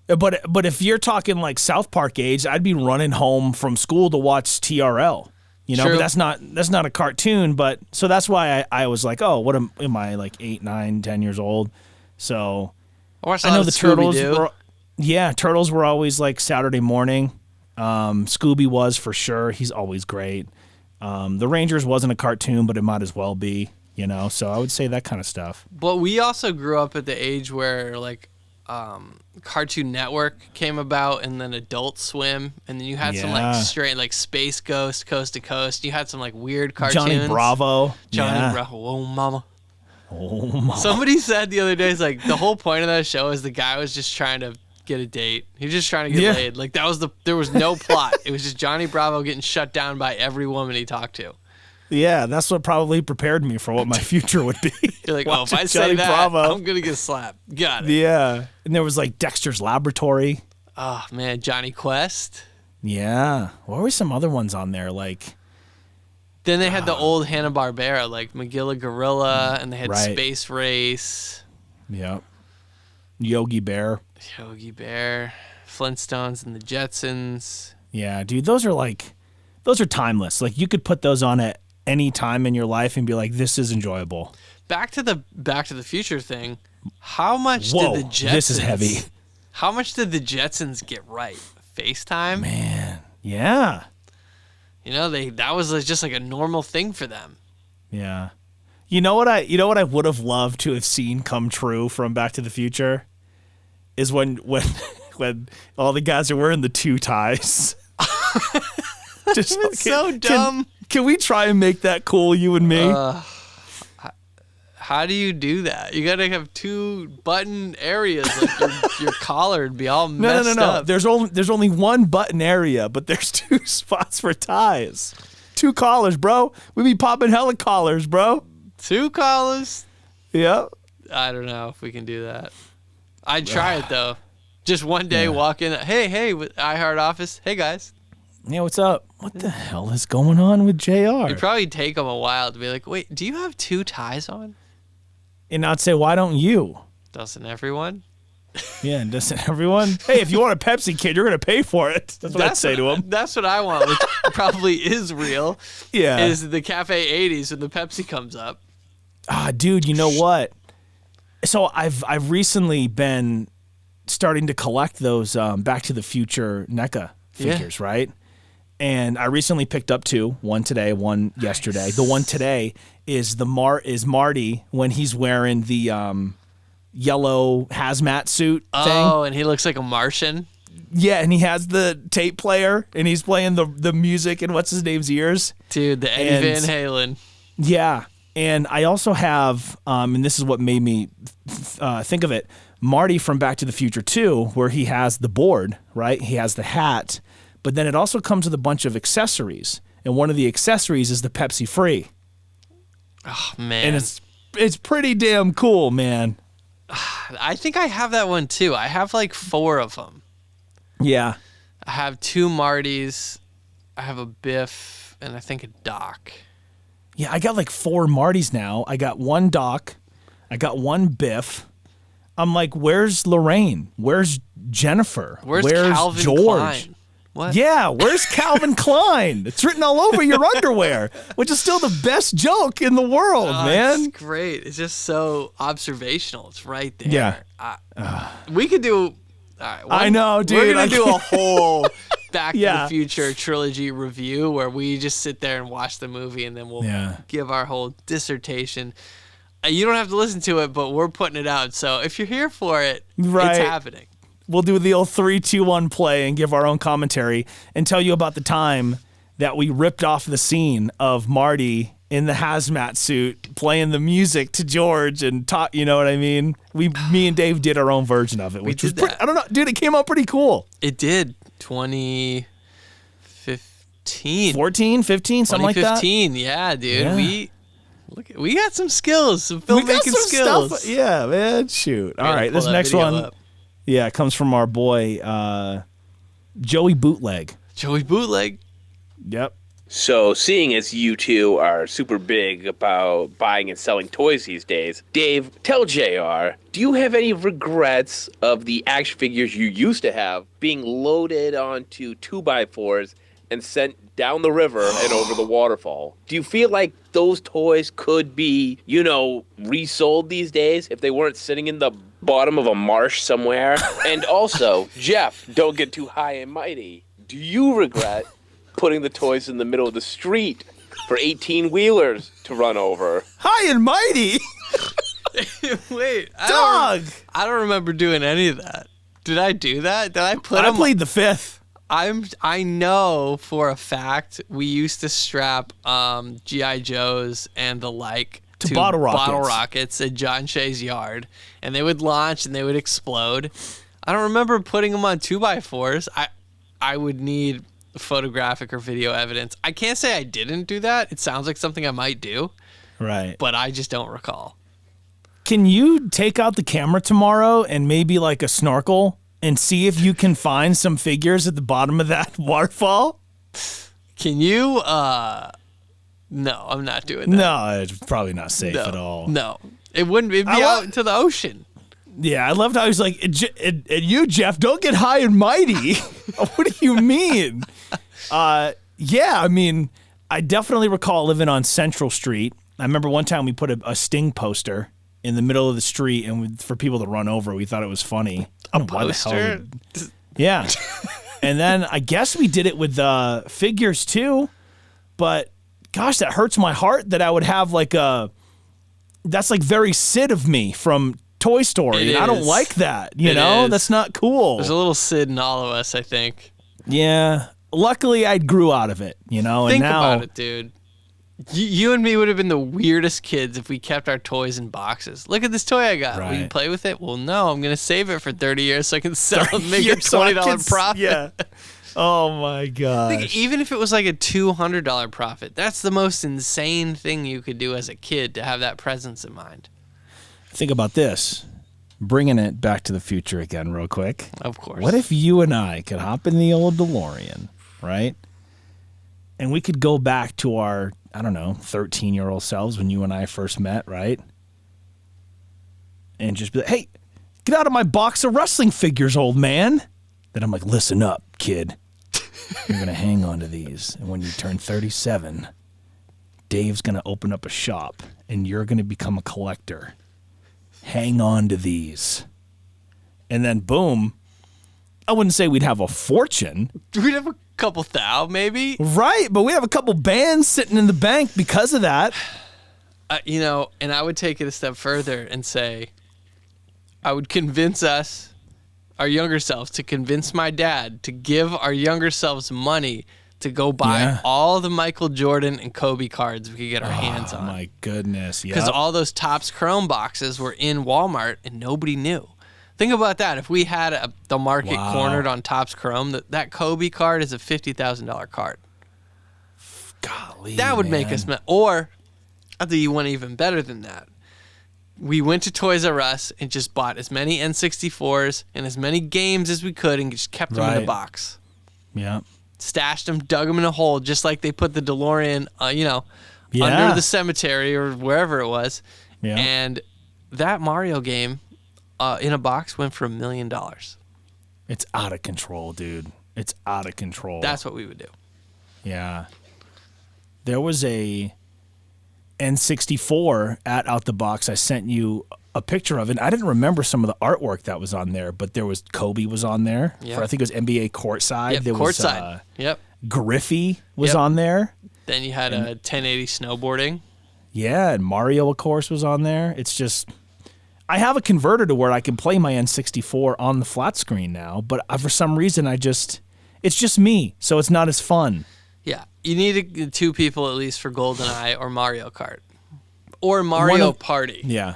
S2: but if you're talking like South Park age, I'd be running home from school to watch TRL. You know,
S1: True.
S2: but that's not a cartoon, but so that's why I was like, oh, what am I like 8, 9, 10 years old? So
S1: I watched a
S2: I
S1: lot
S2: know
S1: of
S2: the Turtles
S1: Scooby-Doo.
S2: Turtles were always like Saturday morning. Scooby was for sure. He's always great. The Rangers wasn't a cartoon, but it might as well be, you know, so I would say that kind of stuff.
S1: But we also grew up at the age where like Cartoon Network came about, and then Adult Swim, and then you had some like
S2: Yeah.
S1: straight like Space Ghost, Coast to Coast. You had some like weird cartoons.
S2: Johnny Bravo.
S1: Johnny
S2: Yeah.
S1: Bravo. Oh mama.
S2: Oh, my.
S1: Somebody said the other day, it's like the whole point of that show is the guy was just trying to get a date. He was just trying to get
S2: Yeah.
S1: laid. Like there was no plot. It was just Johnny Bravo getting shut down by every woman he talked to.
S2: Yeah, that's what probably prepared me for what my future would be.
S1: You're like, well, if
S2: Watching
S1: I say
S2: Johnny
S1: that,
S2: Bravo.
S1: I'm gonna get slapped. Got it.
S2: Yeah. And there was like Dexter's Laboratory.
S1: Oh man, Johnny Quest.
S2: Yeah. What were some other ones on there? Like,
S1: Then they had the old Hanna-Barbera, like Magilla Gorilla, and they had
S2: Right.
S1: Space Race,
S2: yeah. Yogi Bear.
S1: Yogi Bear, Flintstones, and the Jetsons.
S2: Yeah, dude, those are timeless. Like you could put those on at any time in your life and be like, this is enjoyable.
S1: Back to the Future thing. How much
S2: Whoa,
S1: did the Jetsons?
S2: this is heavy.
S1: How much did the Jetsons get right? FaceTime.
S2: Man, yeah.
S1: You know, that was just like a normal thing for them.
S2: Yeah. You know what I would have loved to have seen come true from Back to the Future is when all the guys are wearing the two ties. Just
S1: It's so dumb.
S2: Can we try and make that cool, you and me?
S1: How do you do that? You gotta have two button areas. Like your collar would be all messed
S2: No.
S1: up.
S2: There's only one button area, but there's two spots for ties. Two collars, bro. We be popping hella collars, bro.
S1: Two collars.
S2: Yeah.
S1: I don't know if we can do that. I'd try it though. Just one day walk in. Hey, with iHeart Office. Hey guys.
S2: Yeah, what's up? What the hell is going on with JR?
S1: It'd probably take them a while to be like, wait, do you have two ties on?
S2: And I'd say, why don't you?
S1: Doesn't everyone?
S2: Yeah, and doesn't everyone? Hey, if you want a Pepsi, kid, you're going to pay for it. That's what I'd say to him.
S1: That's what I want, which probably is real.
S2: Yeah.
S1: Is the Cafe 80s when the Pepsi comes up.
S2: Ah, dude, you know what? So I've recently been starting to collect those Back to the Future NECA figures, right? And I recently picked up two, one today, one yesterday. The one today is Marty when he's wearing the yellow hazmat suit thing.
S1: Oh, and he looks like a Martian.
S2: Yeah, and he has the tape player and he's playing the music in what's his name's ears.
S1: Dude, the Eddie
S2: And-
S1: Van Halen.
S2: Yeah, and I also have, and this is what made me think of it, Marty from Back to the Future 2, where he has the board, right? He has the hat, but then it also comes with a bunch of accessories, and one of the accessories is the Pepsi Free,
S1: Oh, man.
S2: and it's pretty damn cool, man.
S1: I think I have that one too. I have like 4 of them.
S2: Yeah,
S1: I have 2 Martys. I have a Biff, and I think a Doc.
S2: yeah, I got like 4 Martys now. I got 1 Doc, I got 1 Biff. I'm like, where's Lorraine? Where's Jennifer?
S1: Where's Calvin
S2: George?
S1: Klein? What?
S2: Yeah, where's Calvin Klein? It's written all over your underwear, which is still the best joke in the world, man.
S1: It's great. It's just so observational. It's right there.
S2: Yeah.
S1: We could do. All right,
S2: I know, dude.
S1: We're going to do a whole Back to
S2: Yeah.
S1: the Future trilogy review where we just sit there and watch the movie and then we'll give our whole dissertation. You don't have to listen to it, but we're putting it out. So if you're here for it,
S2: Right.
S1: it's happening.
S2: We'll do the old 3-2-1 play and give our own commentary and tell you about the time that we ripped off the scene of Marty in the hazmat suit playing the music to George and talk. You know what I mean? Me and Dave did our own version of it, which was pretty, I don't know, dude. It came out pretty cool.
S1: It did. 2015,
S2: 14, 15, something like that.
S1: 2015. Yeah, dude.
S2: Yeah.
S1: We got some skills, some
S2: We
S1: filmmaking
S2: got some
S1: skills.
S2: stuff. Yeah, man. Shoot. All right,
S1: pull
S2: this
S1: that
S2: next
S1: video
S2: one.
S1: up.
S2: Yeah, it comes from our boy Joey Bootleg.
S1: Joey Bootleg.
S2: Yep.
S8: So, seeing as you two are super big about buying and selling toys these days, Dave, tell JR, do you have any regrets of the action figures you used to have being loaded onto 2x4s and sent down the river and over the waterfall? Do you feel like those toys could be, resold these days if they weren't sitting in the bottom of a marsh somewhere? And also, Jeff, don't get too high and mighty. Do you regret putting the toys in the middle of the street for 18-wheelers to run over?
S2: High and mighty.
S1: Wait,
S2: Dog.
S1: I don't remember doing any of that. Did I do that? Did I put
S2: I
S1: them?
S2: played the fifth.
S1: I know for a fact we used to strap G.I. Joes and the like
S2: to bottle
S1: rockets at John Shea's yard, and they would launch and they would explode. I don't remember putting them on 2x4s. I would need photographic or video evidence. I can't say I didn't do that. It sounds like something I might do,
S2: Right.
S1: but I just don't recall.
S2: Can you take out the camera tomorrow and maybe like a snorkel and see if you can find some figures at the bottom of that waterfall?
S1: Can you? No, I'm not doing that.
S2: No, it's probably not safe at all.
S1: No, it wouldn't. It'd be out into the ocean.
S2: Yeah, I loved how he was like, and you, Jeff, don't get high and mighty. What do you mean? Yeah, I mean, I definitely recall living on Central Street. I remember one time we put a Sting poster in the middle of the street and for people to run over. We thought it was funny.
S1: A poster?
S2: Yeah. And then I guess we did it with figures too. But gosh, that hurts my heart that I would have that's like very Sid of me from Toy Story. And I don't like that, you know? That's not cool.
S1: There's a little Sid in all of us, I think.
S2: Yeah. Luckily, I grew out of it, you know?
S1: Think
S2: and now,
S1: about it, dude. You and me would have been the weirdest kids if we kept our toys in boxes. Look at this toy I got. Will you play with it? Well, no. I'm going to save it for 30 years so I can sell it and make a $20 profit.
S2: Yeah. Oh, my gosh.
S1: Think, even if it was like a $200 profit, that's the most insane thing you could do as a kid to have that presence in mind.
S2: Think about this. Bringing it back to the future again real quick.
S1: Of course.
S2: What if you and I could hop in the old DeLorean, right? And we could go back to our, 13-year-old selves when you and I first met, right? And just be like, hey, get out of my box of wrestling figures, old man. Then I'm like, listen up, kid. You're going to hang on to these. And when you turn 37, Dave's going to open up a shop and you're going to become a collector. Hang on to these. And then boom, I wouldn't say we'd have a fortune.
S1: We'd have a couple thou, maybe.
S2: Right, but we have a couple bands sitting in the bank because of that.
S1: And I would take it a step further and say, I would convince us, our younger selves, to convince my dad to give our younger selves money to go buy all the Michael Jordan and Kobe cards we could get our hands on.
S2: Oh, my goodness. Yeah.
S1: Because all those Topps Chrome boxes were in Walmart and nobody knew. Think about that. If we had the market cornered on Topps Chrome, that Kobe card is a $50,000 card.
S2: Golly,
S1: that would make us or I'll do you one even better than that. We went to Toys R Us and just bought as many N64s and as many games as we could and just kept them in a box.
S2: Yeah.
S1: Stashed them, dug them in a hole, just like they put the DeLorean, under the cemetery or wherever it was.
S2: Yeah.
S1: And that Mario game, in a box went for $1 million.
S2: It's out of control, dude. It's out of control.
S1: That's what we would do.
S2: Yeah. There was a N64 at Out the Box. I sent you a picture of it. I didn't remember some of the artwork that was on there, but there was Kobe was on there.
S1: Yep.
S2: For, I think it was NBA Courtside.
S1: Yep,
S2: there
S1: Courtside.
S2: was
S1: Yep.
S2: Griffey was
S1: Yep.
S2: on there.
S1: Then you had a 1080 snowboarding.
S2: Yeah, and Mario, of course, was on there. It's just, I have a converter to where I can play my N64 on the flat screen now, but for some reason, it's just me, so it's not as fun.
S1: Yeah, you need 2 people at least for GoldenEye or Mario Kart. Or Mario Party.
S2: Yeah.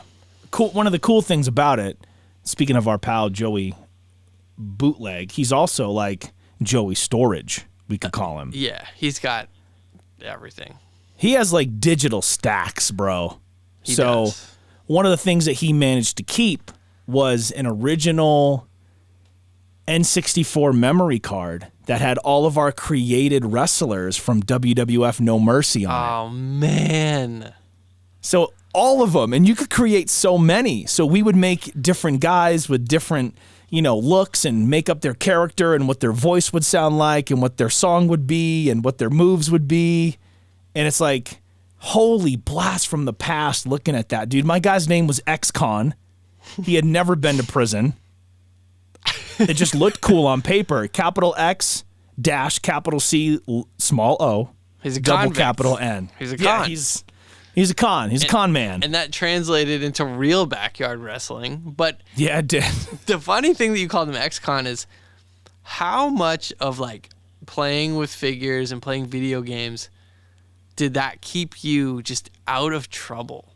S2: Cool. One of the cool things about it, speaking of our pal Joey Bootleg, he's also like Joey Storage, we could call him.
S1: Yeah, he's got everything.
S2: He has like digital stacks, bro.
S1: He
S2: so
S1: does.
S2: one of the things that he managed to keep was an original N64 memory card that had all of our created wrestlers from WWF No Mercy on it.
S1: Oh, man.
S2: So all of them, and you could create so many. So we would make different guys with different, looks and make up their character and what their voice would sound like and what their song would be and what their moves would be. And it's like, holy blast from the past looking at that, dude. My guy's name was X-Con. He had never been to prison. It just looked cool on paper. Capital X dash capital C small O.
S1: He's a
S2: double
S1: convict.
S2: capital N.
S1: He's a
S2: Yeah,
S1: con.
S2: he's a con. He's a con man.
S1: And that translated into real backyard wrestling. But
S2: Yeah, it did.
S1: the funny thing that you called him X-Con is how much of like playing with figures and playing video games did that keep you just out of trouble?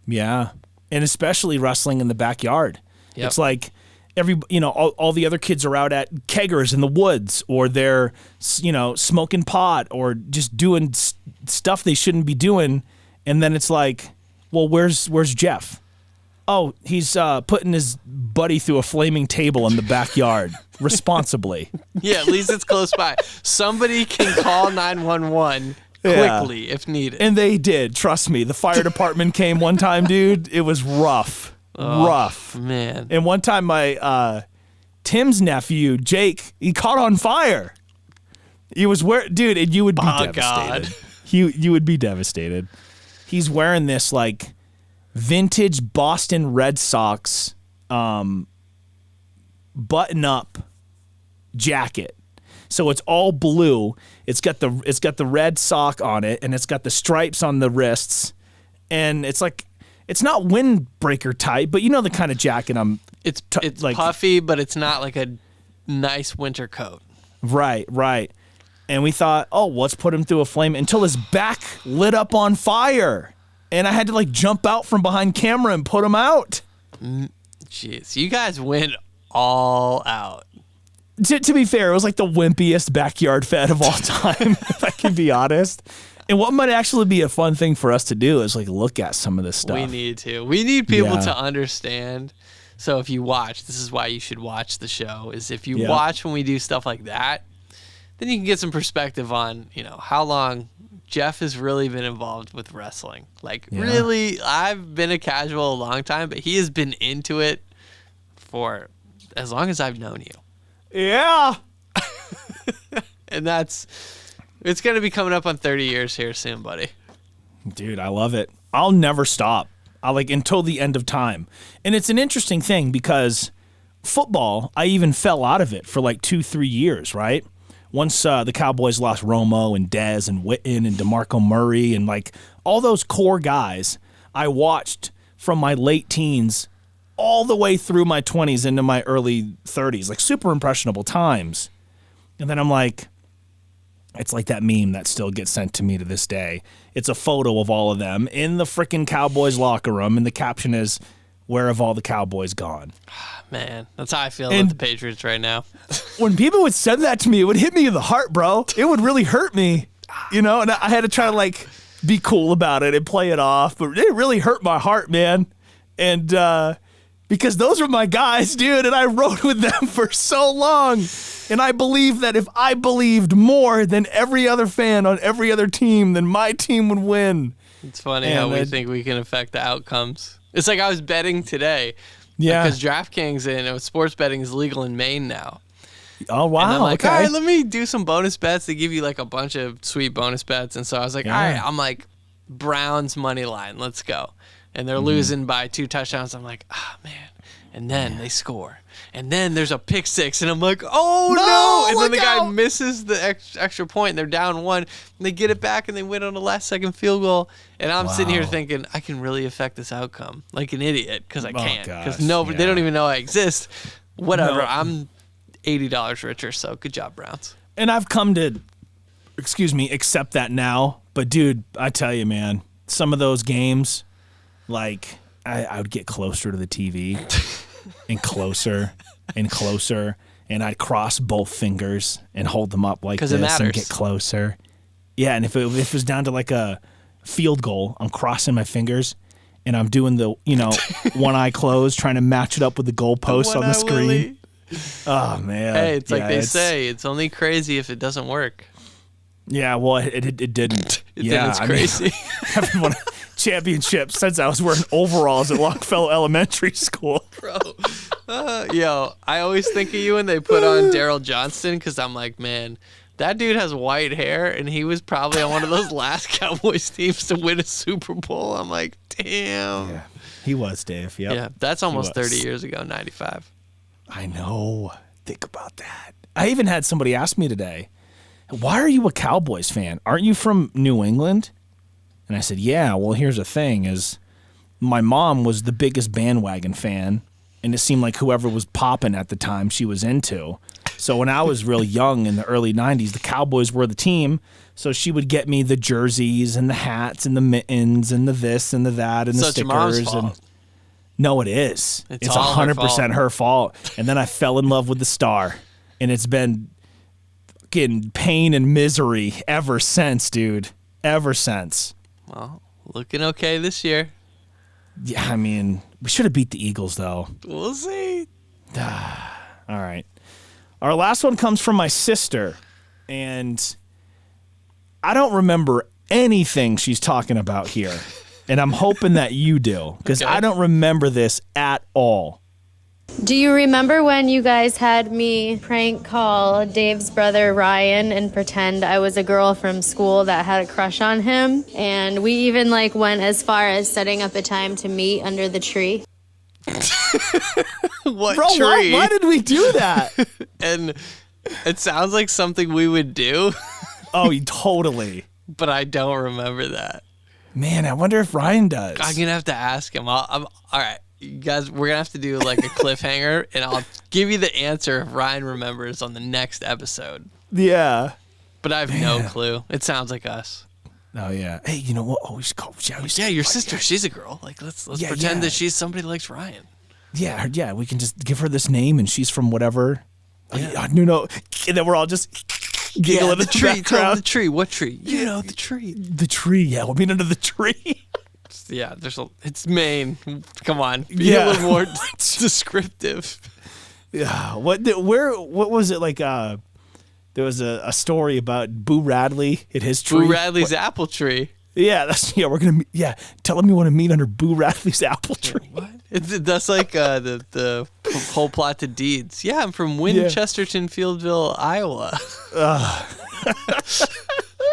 S2: Yeah. And especially wrestling in the backyard.
S1: Yep.
S2: It's like all the other kids are out at keggers in the woods, or they're, smoking pot or just doing stuff they shouldn't be doing. And then it's like, well, where's Jeff? Oh, he's putting his buddy through a flaming table in the backyard responsibly.
S1: Yeah, at least it's close by. Somebody can call 911 quickly if needed.
S2: And they did. Trust me. The fire department came one time, dude. It was rough. Rough.
S1: Man.
S2: And one time my Tim's nephew, Jake, he caught on fire. He was dude, and you would be devastated.
S1: God.
S2: You would be devastated. He's wearing this like vintage Boston Red Sox button up jacket. So it's all blue. It's got the red sock on it, and it's got the stripes on the wrists. And it's like, it's not windbreaker type, but you know the kind of jacket
S1: It's
S2: like
S1: puffy, but it's not like a nice winter coat.
S2: Right. And we thought, oh, let's put him through a flame until his back lit up on fire. And I had to like jump out from behind camera and put him out.
S1: Jeez, you guys went all out.
S2: To be fair, it was like the wimpiest backyard fed of all time, if I can be honest. And what might actually be a fun thing for us to do is like look at some of this stuff.
S1: We need to. We need people
S2: Yeah.
S1: to understand. So if you watch, this is why you should watch the show, is if you
S2: Yeah.
S1: watch when we do stuff like that, then you can get some perspective on, how long Jeff has really been involved with wrestling. Like, really, I've been a casual a long time, but he has been into it for as long as I've known you.
S2: Yeah.
S1: And it's going to be coming up on 30 years here soon, buddy.
S2: Dude, I love it. I'll never stop. Until the end of time. And it's an interesting thing because football, I even fell out of it for like 2-3 years, right? Once the Cowboys lost Romo and Dez and Witten and DeMarco Murray and like all those core guys, I watched from my late teens all the way through my 20s into my early 30s, like super impressionable times. And then I'm like, it's like that meme that still gets sent to me to this day. It's a photo of all of them in the freaking Cowboys locker room, and the caption is, "Where have all the Cowboys gone?"
S1: Man, that's how I feel about the Patriots right now.
S2: When people would send that to me, it would hit me in the heart, bro. It would really hurt me, and I had to try to like be cool about it and play it off, but it really hurt my heart, man. And because those were my guys, dude, and I rode with them for so long. And I believe that if I believed more than every other fan on every other team, then my team would win.
S1: It's funny how we think we can affect the outcomes. It's like I was betting today.
S2: Yeah.
S1: Because DraftKings and sports betting is legal in Maine now.
S2: Oh, wow.
S1: And I'm like,
S2: okay.
S1: all right, let me do some bonus bets. They give you like a bunch of sweet bonus bets. And so I was like, all right, I'm like, Browns money line, let's go. And they're losing by 2 touchdowns. I'm like, man. And then they score. And then there's a pick six. And I'm like, oh, no. And then the guy misses the extra point, and they're down 1. And they get it back, and they win on a last-second field goal. And I'm sitting here thinking, I can really affect this outcome like an idiot because I can't. Because they don't even know I exist. Whatever.
S2: No.
S1: I'm $80 richer, so good job, Browns.
S2: And I've come to, accept that now. But, dude, I tell you, man, some of those games, like, I would get closer to the TV and closer and closer, and I'd cross both fingers and hold them up like this and get closer. Yeah, and if it was down to like a field goal, I'm crossing my fingers, and I'm doing the, one eye closed, trying to match it up with the goalpost on the screen. Willy. Oh, man.
S1: Hey, it's like they say, it's only crazy if it doesn't work.
S2: Yeah, well, it didn't.
S1: It's crazy.
S2: Everyone championships since I was wearing overalls at Longfellow Elementary School.
S1: Bro, I always think of you when they put on Daryl Johnston because I'm like, man, that dude has white hair, and he was probably on one of those last Cowboys teams to win a Super Bowl. I'm like, damn.
S2: Yeah, he was, Dave. Yep.
S1: Yeah, that's almost 30 years ago, 95.
S2: I know. Think about that. I even had somebody ask me today, why are you a Cowboys fan? Aren't you from New England? And I said, yeah, well, here's the thing is my mom was the biggest bandwagon fan, and it seemed like whoever was popping at the time she was into. So when I was real young in the early 90s, the Cowboys were the team. So she would get me the jerseys and the hats and the mittens and the this and the that and the stickers.
S1: Your mom's fault.
S2: No, it is. It's
S1: all
S2: 100% her fault. And then I fell in love with the star, and it's been fucking pain and misery ever since, dude. Ever since.
S1: Well, looking okay this year.
S2: Yeah, I mean, we should have beat the Eagles, though.
S1: We'll see.
S2: All right. Our last one comes from my sister, and I don't remember anything she's talking about here, and I'm hoping that you do, because I don't remember this at all.
S9: Do you remember when you guys had me prank call Dave's brother Ryan and pretend I was a girl from school that had a crush on him? And we even went as far as setting up a time to meet under the tree.
S1: What
S2: Bro,
S1: tree?
S2: why did we do that?
S1: And it sounds like something we would do.
S2: Oh, totally.
S1: But I don't remember that.
S2: Man, I wonder if Ryan does.
S1: I'm going to have to ask him. All right. You guys, we're going to have to do like a cliffhanger, and I'll give you the answer if Ryan remembers on the next episode.
S2: Yeah.
S1: But I have no clue. It sounds like us.
S2: Oh, yeah. Hey, you know what? Oh, we should call.
S1: Yeah, your sister. She's a girl. Like, let's pretend that she's somebody who likes Ryan.
S2: Yeah. We can just give her this name, and she's from whatever. Yeah. No. And then we're all just giggling at the tree.
S1: Tell the tree. What tree? You know, the tree.
S2: The tree. Yeah, we'll meet under the tree.
S1: Yeah, it's Maine. Come on, be a little more descriptive.
S2: Yeah, what was it like? There was a story about Boo Radley at his tree.
S1: Boo Radley's apple tree.
S2: Yeah, we're gonna meet. Yeah, tell him you want to meet under Boo Radley's apple tree.
S1: What? That's like the whole plot to Deeds. Yeah, I'm from Winchesterton, Fieldville, Iowa.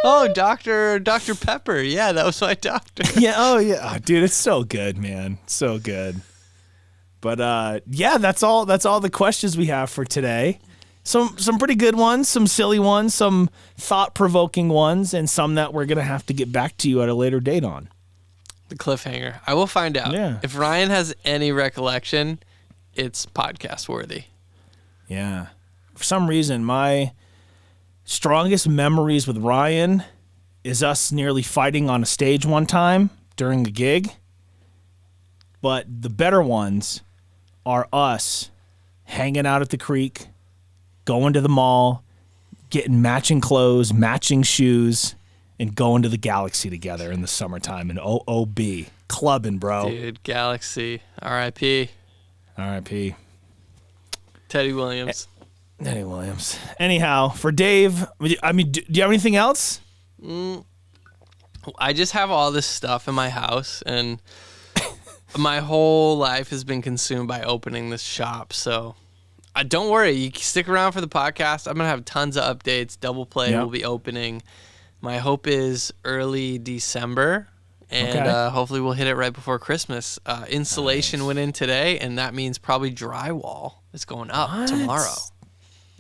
S1: Oh, Dr. Pepper. Yeah, that was my doctor.
S2: Yeah. Oh, yeah. Oh, dude, it's so good, man. So good. But yeah, that's all the questions we have for today. Some pretty good ones, some silly ones, some thought-provoking ones, and some that we're gonna have to get back to you at a later date on.
S1: The cliffhanger. I will find out.
S2: Yeah.
S1: If Ryan has any recollection, it's podcast worthy.
S2: Yeah. For some reason, my strongest memories with Ryan is us nearly fighting on a stage one time during a gig. But the better ones are us hanging out at the creek, going to the mall, getting matching clothes, matching shoes, and going to the Galaxy together in the summertime in OOB. Clubbing, bro.
S1: Dude, Galaxy. R.I.P.
S2: R.I.P.
S1: Teddy Williams.
S2: Teddy Williams. Anyhow, for Dave, I mean, do you have anything else?
S1: I just have all this stuff in my house, and My whole life has been consumed by opening this shop, so don't worry. You stick around for the podcast. I'm gonna have tons of updates. Double Play will be opening. My hope is early December, and hopefully we'll hit it right before Christmas. Insulation went in today, and that means probably drywall is going up tomorrow.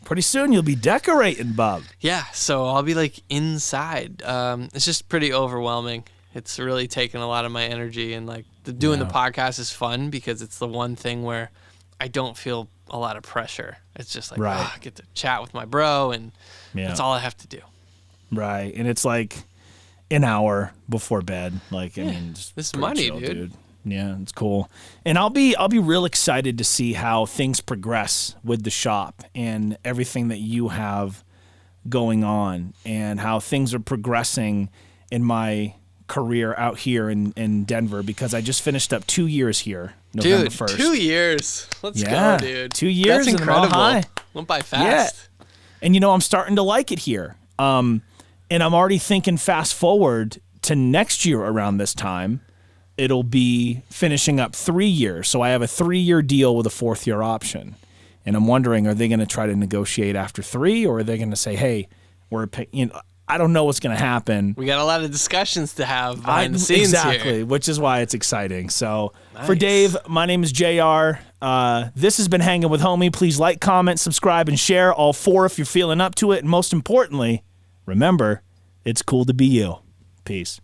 S2: Pretty soon you'll be decorating, Bub.
S1: Yeah, so I'll be like inside. It's just pretty overwhelming. It's really taken a lot of my energy, and like doing the podcast is fun because it's the one thing where I don't feel a lot of pressure. It's just like, I get to chat with my bro, and that's all I have to do.
S2: Right, and it's like an hour before bed. Like, I mean, just
S1: this is money,
S2: chill,
S1: dude.
S2: Yeah, it's cool. And I'll be real excited to see how things progress with the shop and everything that you have going on, and how things are progressing in my career out here in Denver, because I just finished up 2 years here, November 1st.
S1: 2 years. Let's go, dude.
S2: 2 years.
S1: That's incredible.
S2: High.
S1: Went by fast.
S2: Yeah. And I'm starting to like it here. And I'm already thinking fast forward to next year around this time, it'll be finishing up 3 years. So I have a 3-year deal with a 4th-year option. And I'm wondering, are they going to try to negotiate after 3, or are they going to say, hey, I don't know what's going to happen.
S1: We got a lot of discussions to have behind the scenes
S2: here. Which is why it's exciting. So for Dave, my name is JR. This has been Hanging with Homie. Please like, comment, subscribe, and share all 4 if you're feeling up to it. And most importantly, remember, it's cool to be you. Peace.